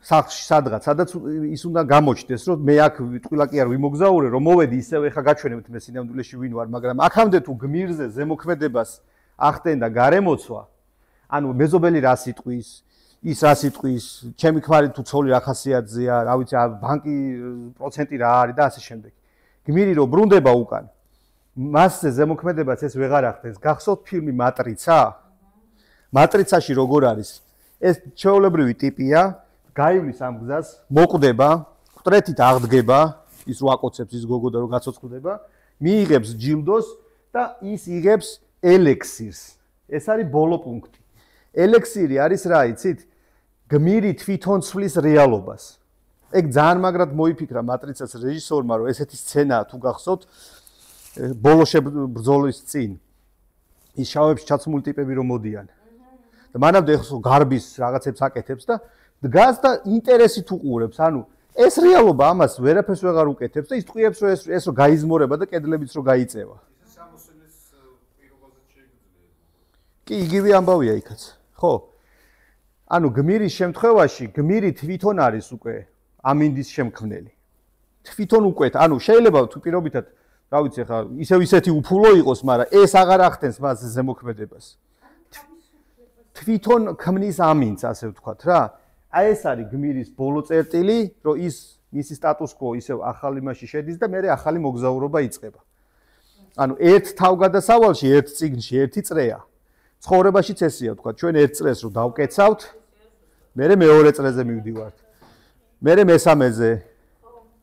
სახში სადაც ის უნდა გამოჩნდეს რომ მე აქ ტყილა კი არ ვიმოგზაურე რომ მოვედი ისევ ეხა გაჩვენებთ მე სინამდვილეში ვინ ვარ მაგრამ აქამდე თუ გმირზე ზემოქმედებას ახდენ და გარემოცვა ანუ მეზობელი რა სიტყვის ის რა სიტყვის ჩემი ქმარი თუ ცოლი რა ხასიათზეა რა ვიცი ბანკი პროცენტი რა არის და ასე შემდეგ გმირი რო ბრუნდება უკან მასზე ზემოქმედებას ეს ვეღარ ახდენს გახსოვთ ფილმი მატრიცაში როგორ არის ეს ჩვეულებრივი ტიპია გაივლის ამ გზას მოკვდება მკვდრეთით აღდგება ის რო აკოცებს ის გოგო და რო გაცოცხლდება მიიღებს ჯილდოს და ის იღებს ელექსირს ეს არის ბოლო პუნქტი ელექსირი არის რა იცით გმირი თვითონ ცვლის რეალობას ეგ ძალიან მაგრად მოიფიქრა მატრიცას რეჟისორმა რომ ესეთი სცენაა თუ გახსოვთ ბოლოში ბრძოლის წინ ის შავებში ჩაცმული ტიპები რომ მოდიან და მანამდე ეხლა გარბის რაღაცებს აკეთებს და დგას და ინტერესით უყურებს ანუ ეს რეალობა ამას ვერაფერს ვეღარ უკეთებს და ის ტყიებს რომ ეს რომ გაიზმორება და კედლებიც რომ გაიწევა. კი, იგივე ამბავია იქაც. ხო? ანუ გმირის შემთხვევაში გმირი თვითონ არის უკვე ამინდის შემქმნელი. თვითონ უკვე, ანუ შეიძლება თუ პირობითად, რა ვიცი ხა, ისეთი უფულო იყოს, მაგრამ ეს აღარ ახდენს მას ზემოქმედებას. თვითონ ქმნის ამინს, ასე ვთქვათ რა. აი ეს არის გმირის ბოლო წერტილი, რომ ის მისი სტატუს quo ისევ ახალი მასში შედის და მეორე ახალი მოგზაურობა იწყება. ანუ ერთ თავგადასავალში, ერთ წიგნში, ერთი წრეა. ცხოვრებაშიც ესეა, ვთქვათ, ჩვენ ერთ წრეს რო დავკეცავთ, მეორე მეორე წრეზე მივდივართ. მეორე მესამეზე,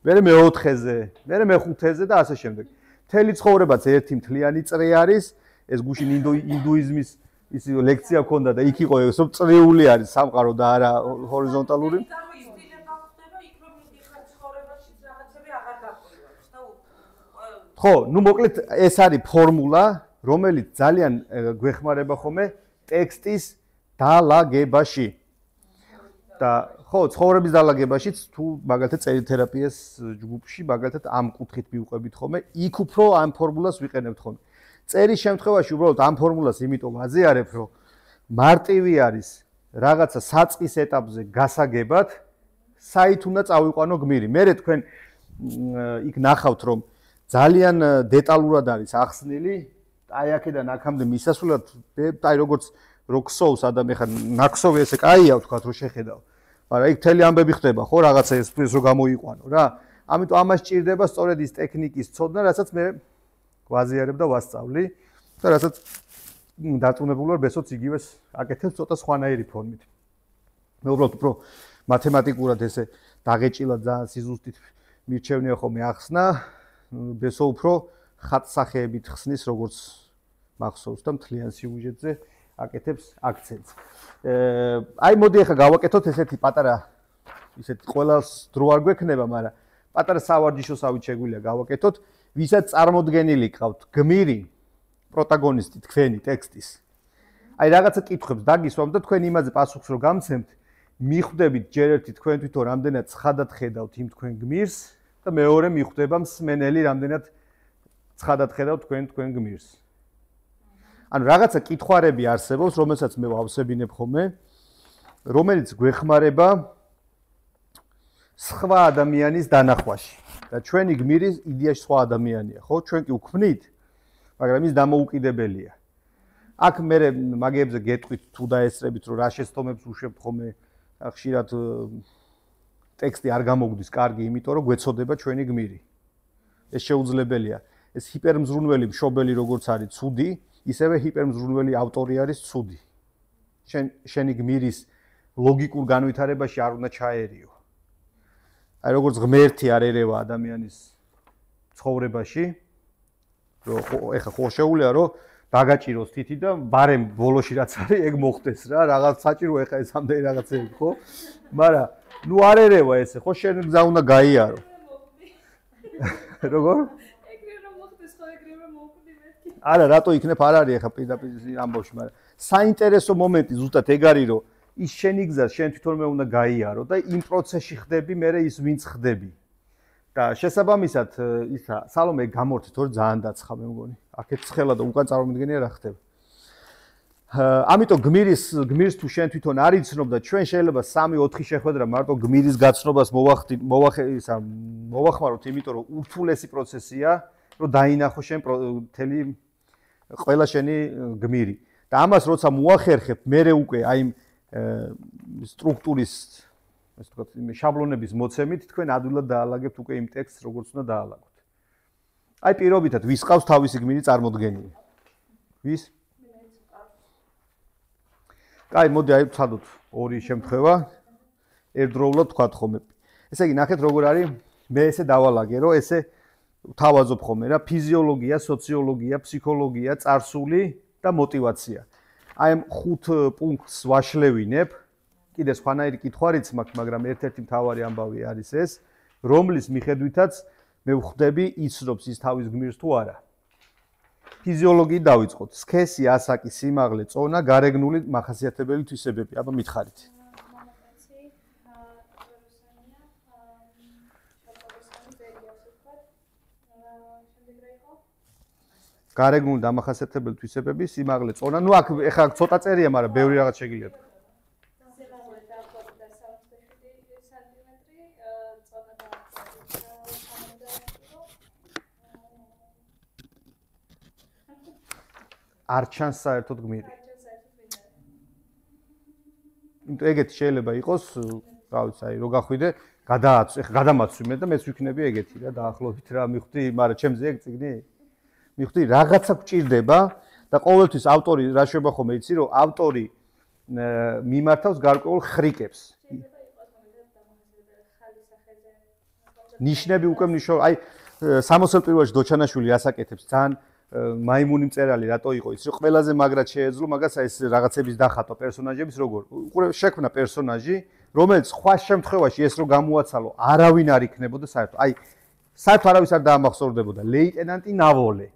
მეორე მეოთხეზე, მეორე მეხუთეზე და ასე შემდეგ. მთელი ცხოვრებაც ერთი მთლიანი წრე არის, ეს გუშინ ინდუიზმის ის ლექცია ქონდა და იქ იყო ეს რომ წრიული არის სამყარო და არა ჰორიზონტალური. ხო, ნუ მოკლედ ეს არის ფორმულა, რომელიც ძალიან გვეხმარება ხოლმე ტექსტის დალაგებაში. და ხო, ცხოვრების დალაგებაშიც თუ მაგალითად წერითერაპიას ჯგუფში მაგალითად ამ კუთხით მივყვებით ხოლმე, იქ უფრო ამ ფორმულას ვიყენებთ ხოლმე. წერის შემთხვევაში უბრალოდ ამ ფორმულას იმიტომ ვაზიარებ, რომ მარტივი არის რაღაცა საწყის ეტაპზე გასაგებად, საით უნდა წავიყვანო გმირი. მერე თქვენ იქ ნახავთ, რომ ძალიან დეტალურად არის ახსნილი, აი აქედან აქამდე მისასვლელად, აი როგორც როქსოუს ადამიანი ხარ, ნაქსოვი ესე კაია ვთქვათ, რომ შეხედავ. მაგრამ იქ მთელი ამბები ხდება, ხო, რაღაცა ეს რო გამოიყვანო რა. ამიტომ ამას ჭირდება სწორედ ის ტექნიკის ცოდნა, რასაც მე ვაზიარებ და ვასწავლი და რასაც დაწუნებული ვარ ბესოც იგივეს აკეთებს ცოტა სხვანაირი ფორმით. მე უბრალოდ უფრო მათემატიკურად ესე დაღეჭილად ძალიან სიზუსტით მირჩევნია ხოლმე ახსნა, ბესო უფრო ხატსახეებით ხსნის როგორც მახსოვს და მთლიან სიუჟეტზე აკეთებს აქცენტს. აი მოდი ახლა გავაკეთოთ ესეთი პატარა ისეთი ყველას დრო არ გვექნება, მაგრამ პატარა სავარჯიშოსავით შეგვიძლია გავაკეთოთ, ვისაც წარმოდგენილი ყავთ გმირი პროტაგონისტი თქვენი ტექსტის. აი რაღაცა კითხვებს დაგისვამ და თქვენ იმაზე პასუხს რო გამცემთ, მიხვდებით ჯერ ერთი თქვენ თვითონ რამდენად ცხადად ხედავთ იმ თქვენ გმირს და მეორე მიხვდება მსმენელი რამდენად ცხადად ხედავთ თქვენ გმირს. ანუ რაღაცა კითხვარები არსებობს, რომელსაც მე ვავსებინებ ხოლმე, რომელიც გვეხმარება სხვა ადამიანის დანახვაში. და ჩვენი გმირი იდეაში სხვა ადამიანია, ხო? ჩვენ კი უქმნით, მაგრამ ის დამოუკიდებელია. აქ მე მაგებზე გეტყვით თუ დაესწრებით, რომ რა შეცდომებს უშვებთ ხოლმე, ხშირად ტექსტი არ გამოგვდის კარგი, იმიტომ რომ გვეცოდება ჩვენი გმირი. ეს შეუძლებელია. ეს ჰიპერმზრუნველი მშობელი როგორც არის ცუდი, ისევე ჰიპერმზრუნველი ავტორი არის ცუდი. შენი გმირის ლოგიკურ განვითარებაში არ უნდა ჩაერიო. აი როგორც ღმერთი არ ერევა ადამიანის ცხოვრებაში, რომ ეხა ხო შეუულია რომ დაგაჭიროს თითი და ბარემ ბოლოში რაც არის ეგ მოხდეს რა, რაღაც საჭირო ეხა ეს ამდენი რაღაცები ხო? მაგრამ ნუ არ ერევა ესე, ხო შენ გზა უნდა გაიარო. როგორ? ეგრე რომ მოხდეს, ხო ეგრე რომ მოხდი მეთქი. არა, რატო იქნებ არ არის ეხა პირდაპირ ამბავში, მაგრამ საინტერესო მომენტი ზუსტად ეგ არის რომ ის შენი გზა შენ თვითონვე უნდა გაიარო და იმ პროცესში ხდები, მერე ის ვინც ხდები. და შესაბამისად ისა სალომე გამორთით, თორე ძალიან დაცხა მე მგონი. აქეთ ცხელა და უკან წარმომიდგენია რა ხდება. ამიტომ გმირს თუ შენ თვითონ არ იცნობ და ჩვენ შეიძლება 3-4 შეხვედრა მარტო გმირის გაცნობას მოვახმაროთ, იმიტომ რომ ურთულესი პროცესია, რომ დაინახო შენ მთელი ყველა შენი გმირი. და ამას როცა მოახერხებ, მერე უკვე აი სტრუქტურის ეს თქვა შაბლონების მოცემით თქვენ ადვილად დაალაგებთ უკვე იმ ტექსტს როგორც უნდა დაალაგოთ. აი პირობითად ვის ყავს თავისი გმირი წარმოდგენილი? ვის? კაი, მოდი აი ვცადოთ ორი შემთხვევა. ერთდროულად თქვათ ხოლმე. ესე იგი ნახეთ როგორ არის, მე ესე დავალაგე, რომ ესე ვთავაზობ ხოლმე რა, ფიზიოლოგია, სოციოლოგია, ფსიქოლოგია, წარსული და мотиваცია. აი ამ 5 პუნქტს ვაშლევინებ. კიდე სხვანაირი კითხვარიც მაქვს, მაგრამ ერთ-ერთი მთავარი ამბავი არის ეს, რომლის მიხედვითაც მე ვხვდები იცნობს ის თავის გმირს თუ არა. ფიზიოლოგიით დავიწყოთ. სქესი, ასაკი, სიმაღლე, წონა, გარეგნული მახასიათებელი თვისებები. აბა მითხარით. გარეგნული დამახასიათებელი თვისებები, სიმაღლე, წონა. ნუ აქ ეხლა ცოტა წერია, მაგრამ ბევრი რაღაც შეგიძლიათ. სიმაღლე დაახლოებით 67 სანტიმეტრი, წონა არ ჩანს საერთოდ გმირი. იმიტომ ეგეთი შეიძლება იყოს, რა ვიცი, აი რო გახვიდე, გადამაცვი მე და მეც ვიქნები ეგეთი რა, დაახლოებით რა მივხვდი, მაგრამ ჩემზე ეგ წიგნი მივხვდი, რაღაცა გჭირდება და ყოველთვის ავტორი რა შეიძლება ხომ იცი, რომ ავტორი მიმართავს გარკვეულ ხრიკებს. ნიშნები უკვე მნიშვნელოვანი, აი სამოსელ პირველში დოჩანაშვილი ასაკეთებს ძალიან მაიმუნი მწერალი რატო იყო ის, რომ ყველაზე მაგრად შეეძლო მაგას ეს რაღაცების დახატვა პერსონაჟების როგორ. უყურე შექმნა პერსონაჟი, რომელიც სხვა შემთხვევაში ეს რო გამოაცალო, არავინ არ იქნებოდა საერთოდ. აი საერთოდ არავის არ დაამახსოვრდებოდა ლეიტენანტი ნავოლე,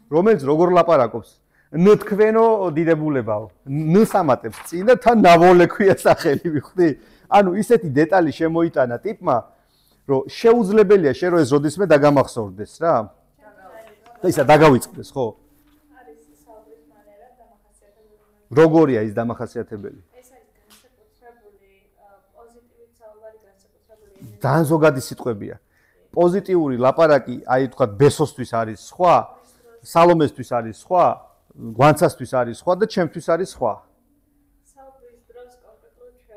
რომელიც როგორ ლაპარაკობს, ნთქვენო დიდებულებაო, ნსამატებს წინ და თან ნავოლე ქვია სახელი, ვიხდი? ანუ ისეთი დეტალი შემოიტანა ტიპმა, რომ შეუძლებელია შენ რო ეს როდისმე დაგამახსოვრდეს რა. და ისა დაგავიწყდეს, ხო? არის საუბრის მანერა დამახასიათებელი. როგორია ის დამახასიათებელი? ეს არის განსაკუთრებული პოზიტივით საუბარი, განსაკუთრებული ძალიან ზოგადი სიტყვებია. პოზიტიური ლაპარაკი, აი თქვა ბესოსთვის არის სხვა, სალომესთვის არის სხვა, გვანცასთვის არის სხვა და ჩემთვის არის სხვა. საუბრის დროს კონკრეტულად ჩვენ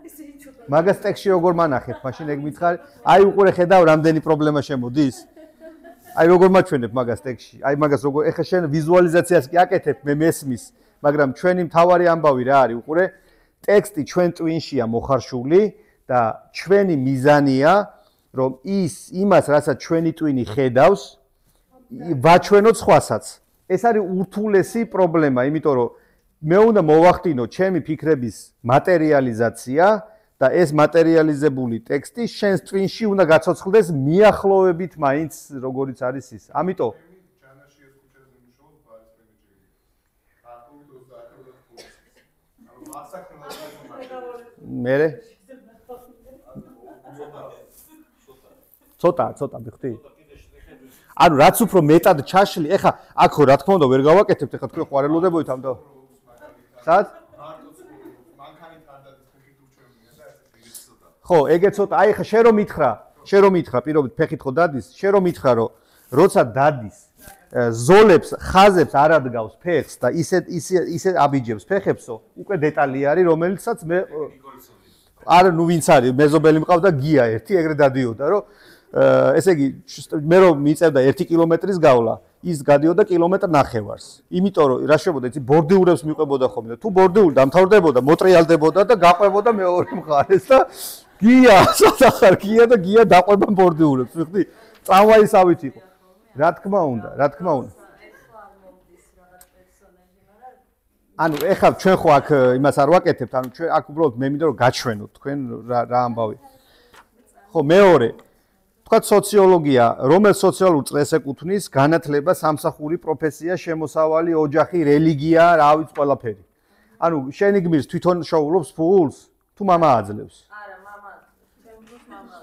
ისინი ჩუბა. მაგას ტექსტში როგორ მანახეთ, მაშინ ეგ მითხარი, აი უყურე ხედავ რამდენი პრობლემა შემოდის? აი როგორ მაჩვენებ მაგას ტექსტში? აი მაგას როგორ ეხა შენ ვიზუალიზაციას კი აკეთებ, მე მესმის, მაგრამ ჩვენი მთავარი ამბავი რა არის? უყურე, ტექსტი ჩვენ ტვინშია მოხარშული და ჩვენი მიზანია, რომ იმას, რასაც ჩვენი ტვინი ხედავს, ვაჩვენოთ სხვასაც. ეს არის ურთულესი პრობლემა, იმიტომ რომ მე უნდა მოვახდინო ჩემი ფიქრების მატერიალიზაცია და ეს მატერიალიზებული ტექსტი შენს ტვინში უნდა გაცოცხლდეს მიახლოებით მაინც როგორიც არის ის. ამიტომ მერე ცოტა მიხდი? ანუ რაც უფრო მეტად ჩაშლი, ეხა აქ რა თქმა უნდა ვერ გავაკეთებთ, ეხა თქვენ ყვარელოდებოით ამ და სად? ხო, ეგე ცოტა, აი ხა შენ რომ მითხრა, პირობით ფეხით ხო დადის, შენ რომ მითხრა, რომ როცა დადის, ზოლებს, ხაზებს არ ადგავს ფეხს და ისე აბიჯებს ფეხებსო, უკვე დეტალი არის, რომელიცაც მე არ ნუ ვინც არის, მეზობელი მყავდა გია ერთი, ეგრე დადიოდა, რომ ესე იგი, მე რომ მიწევდა 1 კილომეტრის გავლა, ის გადიოდა კილომეტრ ნახევარს. იმიტომ რომ რა შეებოდა, იცი, ბორდიურებს მიყვებოდა ხოლმე და თუ ბორდიური დამთავრდებოდა, მოტრიალდებოდა და გაყვებოდა მეორე მხარეს და გია, საახარ გია და გია დაყვება ბორდიურებს, ვიხდი? წამვაისავით იყო. რა თქმა უნდა. ანუ ეხლა ჩვენ ხო აქ იმას არ ვაკეთებთ, ანუ ჩვენ აქ უბრალოდ მე მინდა რომ გაჩვენოთ თქვენ რა ამბავი. ხო, მეორე თქვათ სოციოლოგია, რომელ სოციალურ წრეს ეკუთვნის განათლება, სამსახური, პროფესია, შემოსავალი, ოჯახი, რელიგია, რა ვიცი ყველაფერი. ანუ შენი გმირს თვითონ შოულობს ფულს, თუ მამა აძლევს? არა, მამა, ჩემთვის მამა.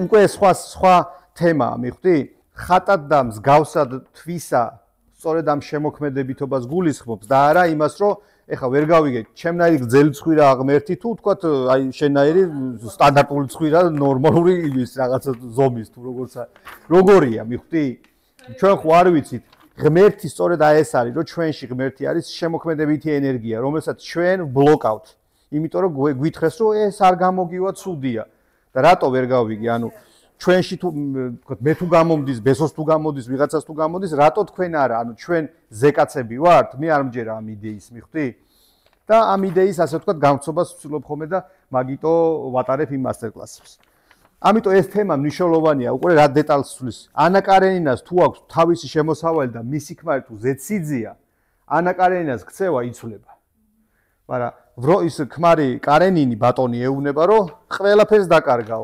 უკვე სხვა თემაა, მიხვდი? ხატად და მსგავსად თვისა, სწორედ ამ შემოქმედებითობას გულისხმობს და არა იმას, რომ ეხა ვერ გავიგე, ჩემნაირი გრძელი ცხვირა აღმერთი თუ თქვათ, აი შენნაირი სტანდარტული ცხვირა, ნორმალური ის რაღაცა ზომის თუ როგორია, მიხვდი? ჩვენ ხო არ ვიცით, ღმერთი სწორედ აი ეს არის, რომ ჩვენში ღმერთი არის შემოქმედებითი ენერგია, რომელსაც ჩვენ ბლოკავთ. იმიტომ რომ გვითხრეს, რომ ეს არ გამოგივა ცუდია. და რატო ვერ გავიგე, ანუ ჩვენში თუ თქვათ მე თუ გამომდის, ბესოს თუ გამოდის, ვიღაცას თუ გამოდის, რატო თქვენ არა? ანუ ჩვენ ზეკაცები ვართ, მე არ მჯერა ამ იდეის, მიხვდი? და ამ იდეის ასე ვთქვათ გამცობას ვცდილობ ხოლმე და მაგიტო ვატარებ იმ მასტერკლასებს. ამიტომ ეს თემა მნიშვნელოვანია, უყურე რა დეტალს ცვლის. ანა კარენინას თუ აქვს თავისი შემოსავალი და მისი ქმარი თუ ზეციძია, ანა კარენინას ქცევა იცვლება. მაგრამ ის ქმარი კარენინი ბატონი ეუბნება, რომ ყველაფერს დაკარგავ.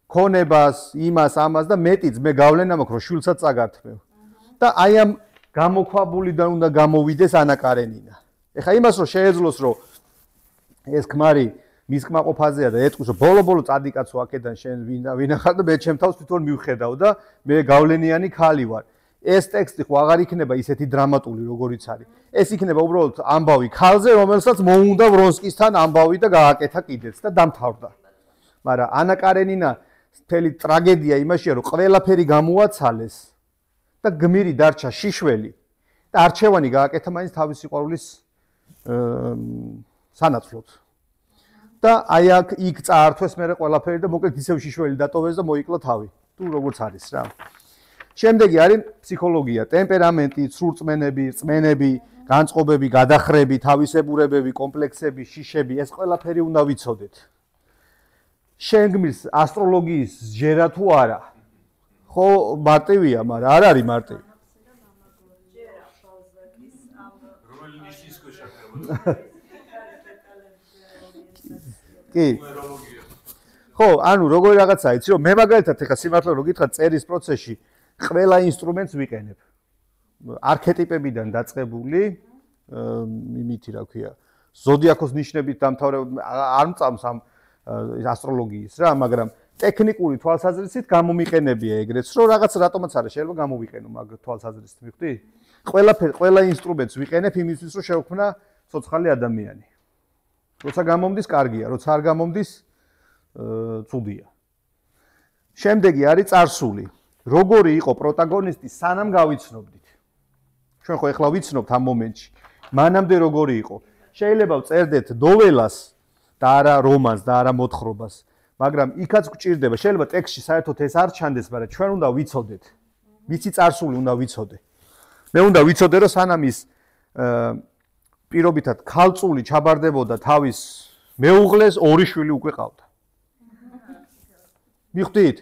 ქონებას, იმას, ამას და მეტიც მე გავლენა მაქვს, რომ შვილსაც წაგართმევ. და აი ამ გამოქვაბულიდან უნდა გამოვიდეს ანა კარენინა. ეხა იმას რომ შეეძლოს, რომ ეს ქმარი მის კმაყოფაზეა და ეტყვის, რომ ბოლო-ბოლო წადიკაცო აქედან შენ ვინა ხარ და მე ჩემ თავს თვითონ მივხედავ და მე გავლენიანი ქალი ვარ. ეს ტექსტი ხო აღარ იქნება ისეთი დრამატული, როგორიც არის. ეს იქნება უბრალოდ ამბავი ქალზე, რომელსაც მოუნდა ვრონსკისთან ამბავი და გააკეთა კიდეც და დამთავრდა. მაგრამ ანა კარენინა მთელი ტრაგედია იმაშია, რომ ყველაფერი გამოაცალეს და გმირი დარჩა შიშველი და არჩევანი გააკეთა მაინც თავის სიყვარულის სანაცვლოდ. და აი აქ იქ წაართვეს მერე ყველაფერი და მოკლედ ისევ შიშველი დატოვეს და მოიკლა თავი. თუ როგორც არის რა. შემდეგი არის ფსიქოლოგია, ტემპერამენტი, სრულწმენები, რწმენები, განწყობები, გადახრები, თავისებურებები, კომპლექსები, შიშები, ეს ყველაფერი უნდა ვიცოდეთ. შენგმის ასტროლოგიის ჯერა თუ არა? ხო, მარტივია, მაგრამ არ არის მარტივი. რომელი ნიშნის შეშაკრება? კი. ხო, ანუ როგორი რაღაცაა, იცი რომ მე მაგალითად ეხა სიმართლე რო გითხრათ წერის პროცესში ყველა ინსტრუმენტს ვიყენებ. არქეტიპებიდან დაწყებული, იმითი რა ქვია, ზოდიაქოს ნიშნებით დამთავრებული არ მწამს ამ ასტროლოგიის რა, მაგრამ ტექნიკური თვალსაზრისით გამომიყენებია ეგრეც, რომ რაღაც რატომაც არა შეიძლება გამოვიყენო მაგ თვალსაზრისით, მივხვდი? ყველა ინსტრუმენტს ვიყენებ იმისთვის, რომ შევქმნა ცოცხალი ადამიანი. როცა გამომდის, კარგია, როცა არ გამომდის, ცუდია. შემდეგი არის წარსული. როგორი იყო პროტაგონისტი, სანამ გავიცნობდით. ჩვენ ხო ეხლა ვიცნობთ ამ მომენტში. მანამდე როგორი იყო? შეიძლება ვწერდეთ ნოველას და არა რომანს და არა მოთხრობას, მაგრამ იქაც გვჭირდება. შეიძლება ტექსტში საერთოდ ეს არ ჩანდეს, მაგრამ ჩვენ უნდა ვიცოდეთ. ვიცი წარსული უნდა ვიცოდე. მე უნდა ვიცოდე, რომ სანამ ის პირობითად ქალწული ჩაბარდებოდა თავის მეუღლეს, ორი შვილი უკვე ყავდა. მივხვდით?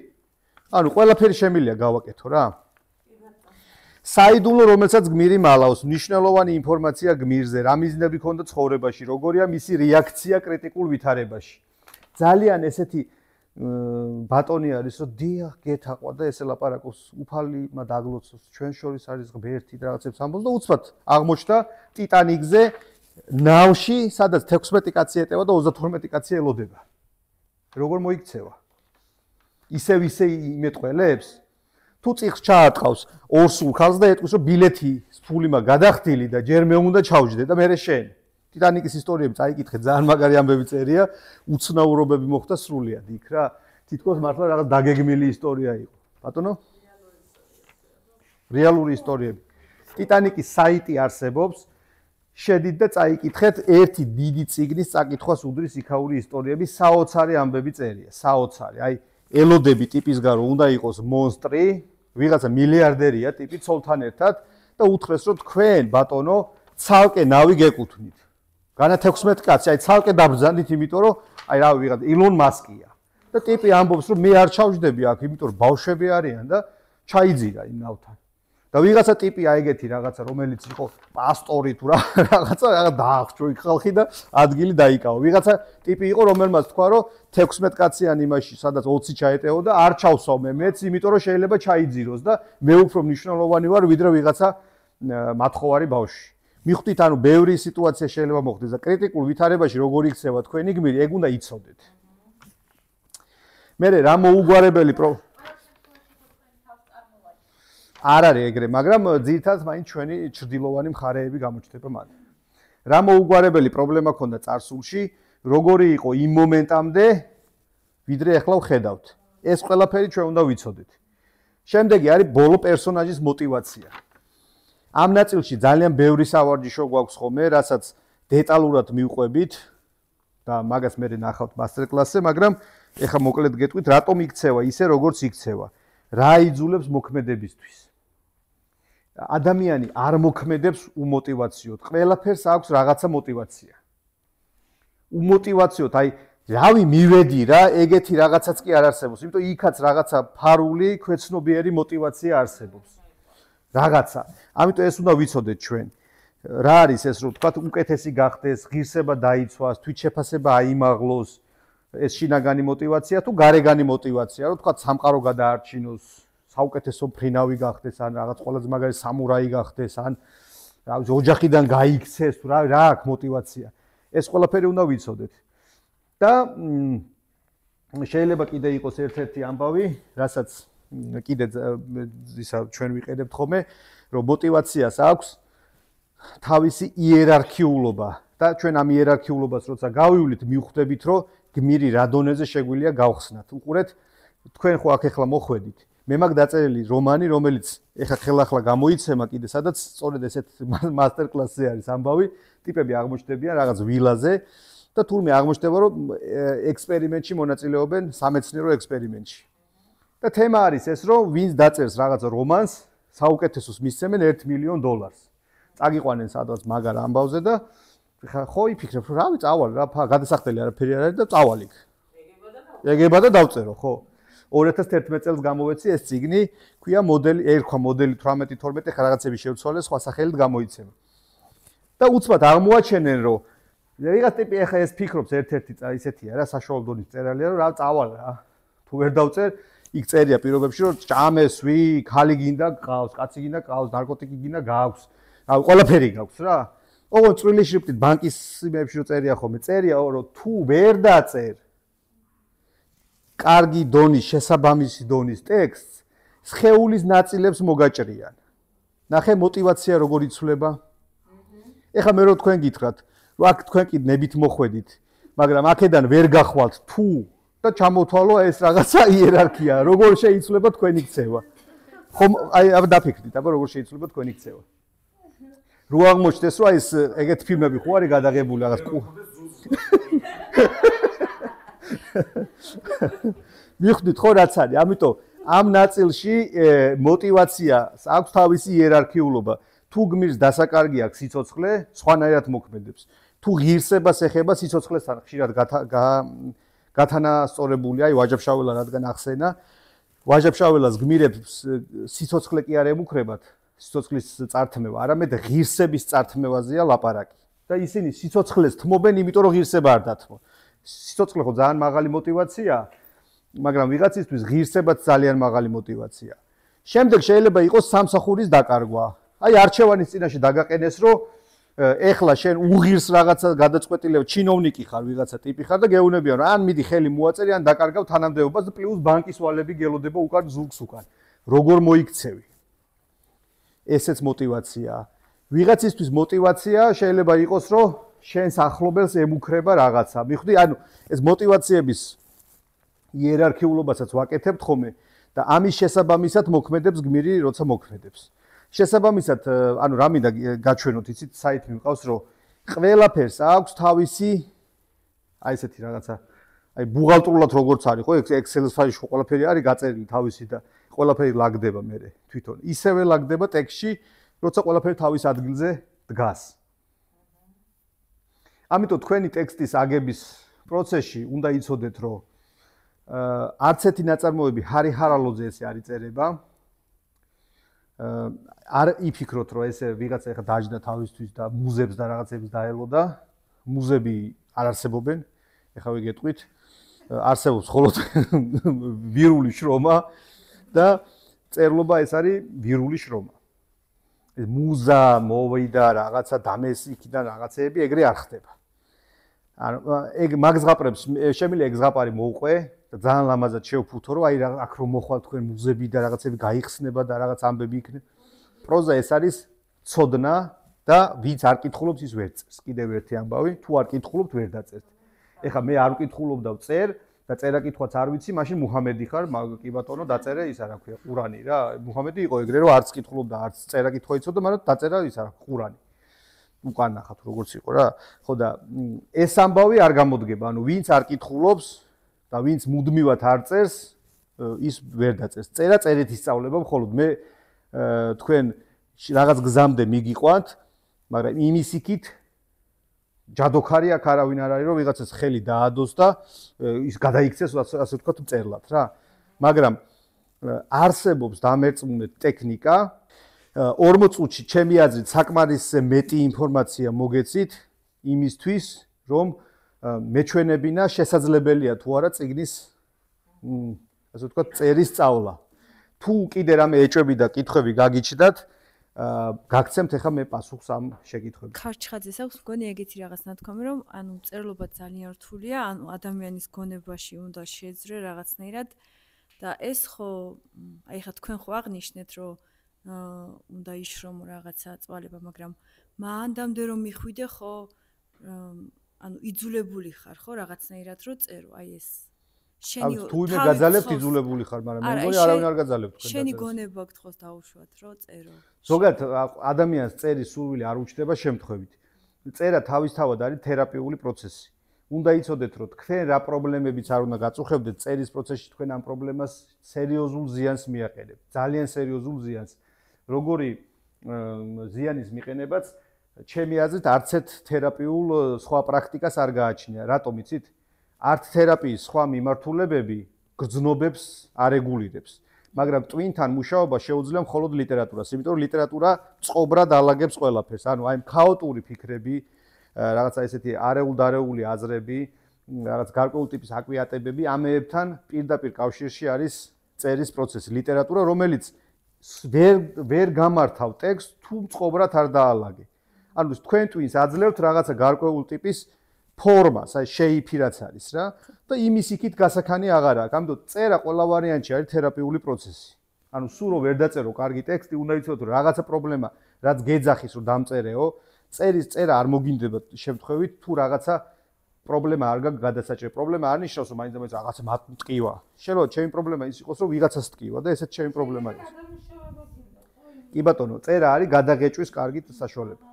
ანუ ყველაფერი შემიძლია გავაკეთო რა. საიდუმლო, რომელსაც გმირი მალავს, მნიშვნელოვანი ინფორმაცია გმირზე, რა მიზნები ქონდა ცხოვრებაში, როგორია მისი რეაქცია კრიტიკულ ვითარებაში. ძალიან ესეთი ბატონი არის, რომ დიახ, გეთაყვა და ესე ლაპარაკობს, უფალმა დაგლოცოს, ჩვენ შორის არის ღმერთი და რაღაცებს ამბობს და უცბად აღმოჩნდა ტიტანიკზე ნავში, სადაც 16 კაცი ეტევა და 32 კაცი ელოდება. როგორ მოიქცევა? ისევ იმეთყველებს? თუ წიხს ჩაატყავს ორ სულხალს და ეტყვის, რომ ბილეთი ფულმა გადახდილი და ჯერ მე უნდა ჩავჯდე და მერე შენ. ტიტანიკის ისტორიები წაიკითხე, ძალიან მაგარი ამბები წერია, უცნაურობები მოხდა სრულიად იქ რა. თითქოს მართლა რაღაც დაგეგმილი ისტორია იყო. ბატონო? რეალური ისტორიები. ტიტანიკის საიტი არსებობს. შედით და წაიკითხეთ ერთი დიდი წიგნის წაკითხვას უდრის იქაური ისტორიები, საოცარი ამბები წერია, საოცარი. აი ელოდები ტიპის გარო უნდა იყოს მონსტრი, ვიღაცა მილიარდერია ტიპი ცოლთან ერთად და უთხრეს, რომ თქვენ ბატონო ცალკე ნავი გეკუთვნით. განა 16 კაცი, აი ცალკე დაბრძანდით, იმიტომ რომ აი რა ვიღაცა ილონ მასკია. და ტიპი ამბობს, რომ მე არ ჩავჯდები აქ, იმიტომ რომ ბავშვები არიან და ჩაიძირა იმ ნავთან. და ვიღაცა ტიპი აი ეგეთი რაღაცა, რომელიც იყო პასტორი თუ რაღაცა დაახჭო იქ ხალხი და ადგილი დაიკავა. ვიღაცა ტიპი იყო, რომელმაც თქვა, რომ 16 კაციან იმაში, სადაც 20 ჩაეტეო და არ ჩავსვავ მეც, იმიტომ რომ შეიძლება ჩაიძიროს და მე უფრო მნიშვნელოვანი ვარ, ვიდრე ვიღაცა მათხოვარი ბავშვი. მიხვდით, ანუ ბევრი სიტუაცია შეიძლება მოხდეს და კრიტიკულ ვითარებაში როგორ იქცევა თქვენი გმირი, ეგ უნდა იცოდეთ. მერე რა მოუგვარებელი არ არის ეგრე, მაგრამ ძირითადად მაინც ჩვენი ჩრდილოვანი მხარეები გამოჩნდება მანდ. რა მოუგვარებელი პრობლემა ქონდა წარსულში, როგორი იყო იმ მომენტამდე, ვიდრე ახლა ვხედავთ. ეს ყველაფერი ჩვენ უნდა ვიცოდეთ. შემდეგი არის ბოლო პერსონაჟის мотиваცია. ამ ნაწილში ძალიან ბევრი სავარჯიშო გვაქვს ხოლმე, რასაც დეტალურად მივყვებით და მაგას მე ნახავთ მასტერ კლასზე, მაგრამ ეხლა მოკლედ გეტყვით, რატომ იქცევა ისე, როგორც იქცევა. რა იძულებს მოქმედებისთვის. ადამიანი არ მოქმედებს უმოტივაციოდ. ყველაფერს აქვს რაღაცა мотиваცია. უმოტივაციოდ, აი, რავი მივედი რა, ეგეთი რაღაცაც კი არ არსებობს. იმიტომ იქაც რაღაცა ფარული, ქვეცნობიერი мотиваცია არსებობს. რაღაცა. ამიტომ ეს უნდა ვიცოდეთ ჩვენ. რა არის ეს, რომ თქვათ, უკეთესი გახდეს, ღირსება დაიცვას, თვითშეფასება აიმაღლოს, ეს შინაგანი мотиваცია თუ გარეგანი мотиваცია, რომ თქვათ, სამყარო გადაარჩინოს, საუკეთესო ფრინავი გახდეს, ან რაღაც ყველაზე მაგარი სამურაი გახდეს, ან რა ვიცი, ოჯახიდან გაიქცეს, თუ რა აქვს мотиваცია. ეს ყველაფერი უნდა ვიცოდეთ. და შეიძლება კიდე იყოს ერთ-ერთი ამბავი, რასაც კიდე ისა ჩვენ ვიყენებთ ხოლმე, რომ мотиваციას აქვს თავისი იერარქიულობა და ჩვენ ამ იერარქიულობას როცა გავივლით, მივხვდებით, რომ გმირი რა დონეზე შეგვიძლია გავხსნათ. უყურეთ, თქვენ ხო აქ ახლა მოხვედით. მე მაქვს დაწერილი რომანი, რომელიც ეხლა ხელახლა გამოიცემა კიდე, სადაც სწორედ ესეთ მასტერ კლასზე არის ამბავი, ტიპები აღმოჩნდებიან რაღაც ვილაზე და თურმე აღმოჩნდება, რომ ექსპერიმენტში მონაწილეობენ სამეცნიერო ექსპერიმენტში. და თემა არის ეს, რომ ვინც დაწერს რაღაცა რომანს, საუკეთესოს მისცემენ $1 მილიონ. წაგიყვანენ სადღაც მაგარ ამბავზე და ხო იფიქრებ, რომ რავი, წავალ რა, გადასახდელი არაფერი არ არის და წავალ იქ. ეგება და დავწერო, ხო. 2011 წელს გამოვეცი ეს წიგნი, ქვია მოდელი, ერქვა მოდელი 18-12, ხა რაღაცები შევცვალე, სხვა სახელით გამოიცემა. და უცბად აღმოაჩენენ, რომ რაღაც ტიპი ეხა ეს ფიქრობს ერთ-ერთი ისეთია რა, საშუალო დონის წერალია, რომ რა წავალ რა. თუ ვერ დავწერ, იქ წერია პირობებში, რომ ჭამეს, ქალი გინდა გყავს, კაცი გინდა გყავს, ნარკოტიკი გინდა გაქვს. რავი, ყველაფერი გაქვს რა. ოღონდ წვრილი შრიფტით ბანკის იმებში რო წერია ხოლმე, წერია, რომ თუ ვერ დაწერ კარგი დონის, შესაბამისი დონის ტექსტს, სხეულის ნაწილებს მოგაჭრიან. ნახე мотиваცია როგორ იცვლება. ეხლა მე რო თქვენ გითხრათ, რომ აქ თქვენ კი ნებით მოხვედით, მაგრამ აქედან ვერ გახვალთ თუ და ჩამოთვალო ეს რაღაცა იერარქია, როგორ შეიცვლება თქვენი ქცევა. ხომ აი დაფიქრდით, აბა როგორ შეიცვლება თქვენი ქცევა. რო აღმოჩნდეს, რომ ეს ეგეთ ფილმები ხო არის გადაღებული რაღაც მიხდით ხო რაც არის, ამიტომ ამ ნაწილში мотиваციას აქვს თავისი იერარქიულობა. თუ გმირს დასაკარგი აქვს სიცოცხლე, სხვანაირად მოქმედებს. თუ ღირსებას ეხება სიცოცხლესთან ხშირად გათანასწორებული, აი ვაჟაბშაველა რადგან ახსენა, ვაჟაბშაველას გმირებს სიცოცხლე კი არ ემუქრებათ, სიცოცხლის წართმევა, არამედ ღირსების წართმევაზეა ლაპარაკი. და ისინი სიცოცხლეს თმობენ, იმიტომ რომ ღირსება არ დათმო. სიცოცხლე ხო ძალიან მაღალი мотиваციაა, მაგრამ ვიღაცისთვის ღირსებაც ძალიან მაღალი мотиваციაა. შემდეგ შეიძლება იყოს სამსახურის დაკარგვა. აი არჩევანის წინაშე დაგაყენეს, რომ ეხლა შენ უღირს რაღაცა გადაწყვეტილება, ჩინოვნიკი ხარ, ვიღაცა ტიპი ხარ და გეუბნებიან, რომ ან მიდი ხელი მოაწერი, ან დაკარგავ თანამდებობას და პლუს ბანკის ვალები გელოდება უკან ზურგს უკან. როგორ მოიქცევი? ესეც мотиваციაა. ვიღაცისთვის мотиваცია შეიძლება იყოს, რომ შენს ახლობელს ემუქრება რაღაცა. მიხვდი, ანუ ეს мотиваციების იერარქიულობასაც ვაკეთებთ ხოლმე და ამის შესაბამისად მოქმედებს გმირი, როცა მოქმედებს. შესაბამისად, ანუ რა მინდა გაჩვენოთ, იცით, საით მიყავს, რომ ყველაფერს აქვს თავისი აი ესეთი რაღაცა, აი ბუღალტრულად როგორც არის, ხო, Excel-ს ფაილში ყველაფერი არის გაწერილი თავისი და ყველაფერი ლაგდება მერე თვითონ. ისევე ლაგდება ტექსტში, როცა ყველაფერი თავის ადგილზე დგას. ამიტომ თქვენი ტექსტის აგების პროცესში უნდა იცოდეთ, რომ არც ერთი ნაწარმოები ჰარიჰარალოძე ესე არ იწერება. არ იფიქროთ, რომ ესე ვიღაცა ეხა დაჯდა თავისთვის და მუზებს და რაღაცებს დაელოდა. მუზები არ არსებობენ. ეხა ვიგეტყვით. არსებობს მხოლოდ ვირული შრომა და წერლობა ეს არის ვირული შრომა. ეს მუზა მოვიდა რაღაცა დამეს იქიდან რაღაცეები ეგრე არ ხდება. ანუ ეგ მაგ ზღაპრებს შემიძლია ეგ ზღაპარი მოუყვე და ძალიან ლამაზად შევფუთო, რომ აი აქ რომ მოხვალ თქვენ მუზები და რაღაცები გაიხსნება და რაღაც ამბები იქნება. პროზა ეს არის ცოდნა და ვინც არ კითხულობს ის ვერ წერს. კიდევ ერთი ამბავი, თუ არ კითხულობთ ვერ დაწერთ. ეხლა მე არ ვკითხულობ და ვწერ და წერა-კითხვაც არ ვიცი, მაშინ მუჰამედი ხარ, კი ბატონო, დაწერე ის არა ქვია, ყურანი რა. მუჰამედი იყო ეგრე, რომ არც კითხულობდა, არც წერა-კითხვა იცოდა, მაგრამ დაწერა ის არა, ყურანი. უკან ნახავთ როგორც იყო რა. ხო და ეს ამბავი არ გამოდგება, ანუ ვინც არ კითხულობს და ვინც მუდმივად არ წერს, ის ვერ დაწერს. წერა წერით ისწავლება, მხოლოდ მე თქვენ რაღაც გზამდე მიგიყვანთ, მაგრამ იმის იქით ჯადოქარი აქ არავინ არ არის, რომ ვიღაცას ხელი დაადოს და ის გადაიქცეს, ასე ვთქვათ, მწერლად რა. მაგრამ არსებობს დამერწმუნე ტექნიკა 40 წუთში ჩემი აზრით საკმარისზე მეტი ინფორმაცია მოგეცით იმისთვის, რომ მეჩვენებინა შესაძლებელია თუ არა წიგნის ასე ვთქვათ, წერის სწავლა. თუ კიდე რამე ეჭვები და კითხვები გაგიჩნდათ, გაგცემთ ახლა მე პასუხს ამ შეკითხვებს. ქარჩხაძეს აქვს მგონი ეგეთი რაღაც ნათქვამი, რომ ანუ მწერლობა ძალიან რთულია, ანუ ადამიანის გონებაში უნდა შეძრე რაღაცნაირად და ეს ხო აი ხა თქვენ ხო აღნიშნეთ რომ უნდა იშრომ რაღაცა წვალება, მაგრამ მანდამდე რომ მიხვიდე ხო ანუ იძულებული ხარ ხო რაღაცნაირად რომ წერო, აი ეს შენი თუიმე გაძალებთ იძულებული ხარ, მაგრამ მე მგონი არავინ არ გაძალებთ თქვენ. შენი გონება გთხოვს დაუშვათ რომ წერო. ზოგადად ადამიანს წერის სურვილი არ უჩნდება შემთხვევით. წერა თავისთავად არის თერაპიული პროცესი. უნდა იცოდეთ რომ თქვენ რა პრობლემებიც არ უნდა გაწუხებდეთ წერის პროცესში, თქვენ ამ პრობლემას სერიოზულ ზიანს მიაყენებთ. ძალიან სერიოზულ ზიანს. როგორი ზიანის მიყენებაც ჩემი აზრით არც ერთ თერაპიულ სხვა პრაქტიკას არ გააჩნია. რატომ იცით? არტ თერაპიის სხვა მიმართულებები გრძნობებს არეგულირებს. მაგრამ ტვინთან მუშაობა შეუძლია მხოლოდ ლიტერატურას, იმიტომ რომ ლიტერატურა წყობრად ალაგებს ყველაფერს. ანუ აი ქაოტური ფიქრები, რაღაცა ესეთი არეულ-დარეული აზრები, რაღაც გარკვეული ტიპის აკვიატებები ამეებთან პირდაპირ კავშირში არის წერის პროცესი. ლიტერატურა, რომელიც ვერ გამართავ ტექსტს თუ წყობრად არ დაალაგე. ანუ თქვენ ტვინს აძლევთ რაღაცა გარკვეული ტიპის ფორმას, აი შეიფი რაც არის რა და იმის იქით გასახანი აღარ აქვს. ამიტომ წერა ყველა ვარიანტში არის თერაპიული პროცესი. ანუ სულ რომ ვერ დაწერო კარგი ტექსტი, უნდა იცოდეთ რომ რაღაცა პრობლემა, რაც გეძახის რომ დამწერეო, წერის წერა არ მოგინდება შემთხვევით თუ რაღაცა პრობლემა არ გაქვს გადასაჭრელი. პრობლემა არ ნიშნავს რომ მაინც რაღაცა მატკივა. შეიძლება ჩემი პრობლემა ის იყოს რომ ვიღაცას ტკივა და ესეც ჩემი პრობლემა არის. კი ბატონო, წერა არის გადაღეჭვის კარგი საშუალება.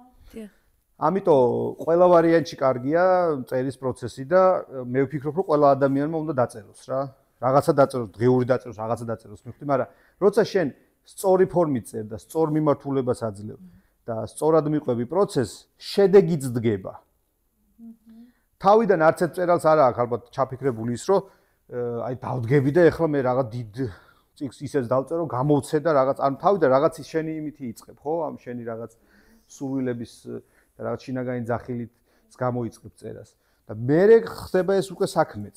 ამიტომ ყველა ვარიანტში კარგია წერის პროცესი და მე ვფიქრობ რომ ყველა ადამიანმა უნდა დაწეროს რა. რაღაცა დაწეროს, დღიური დაწეროს, რაღაცა დაწეროს, მივხვდი, მაგრამ როცა შენ სწორი ფორმით წერ და სწორ მიმართულებას აძლევ და სწორად მიყვები პროცესს, შედეგიც დგება. თავიდან არც ერთ წერალს არ აქვს ალბათ ჩაფიქრებული ის რომ აი დავდგები და ეხლა მე რაღაც დიდ წიგს ისეც დავწერო, გამოვცე და რაღაც ანუ თავიდან რაღაცის შენი იმითი იწყებ, ხო? ამ შენი რაღაც სურვილების რაღაც შინაგანი ძახილით გამოიწყებ წერას. და მერე ხდება ეს უკვე საქმეც.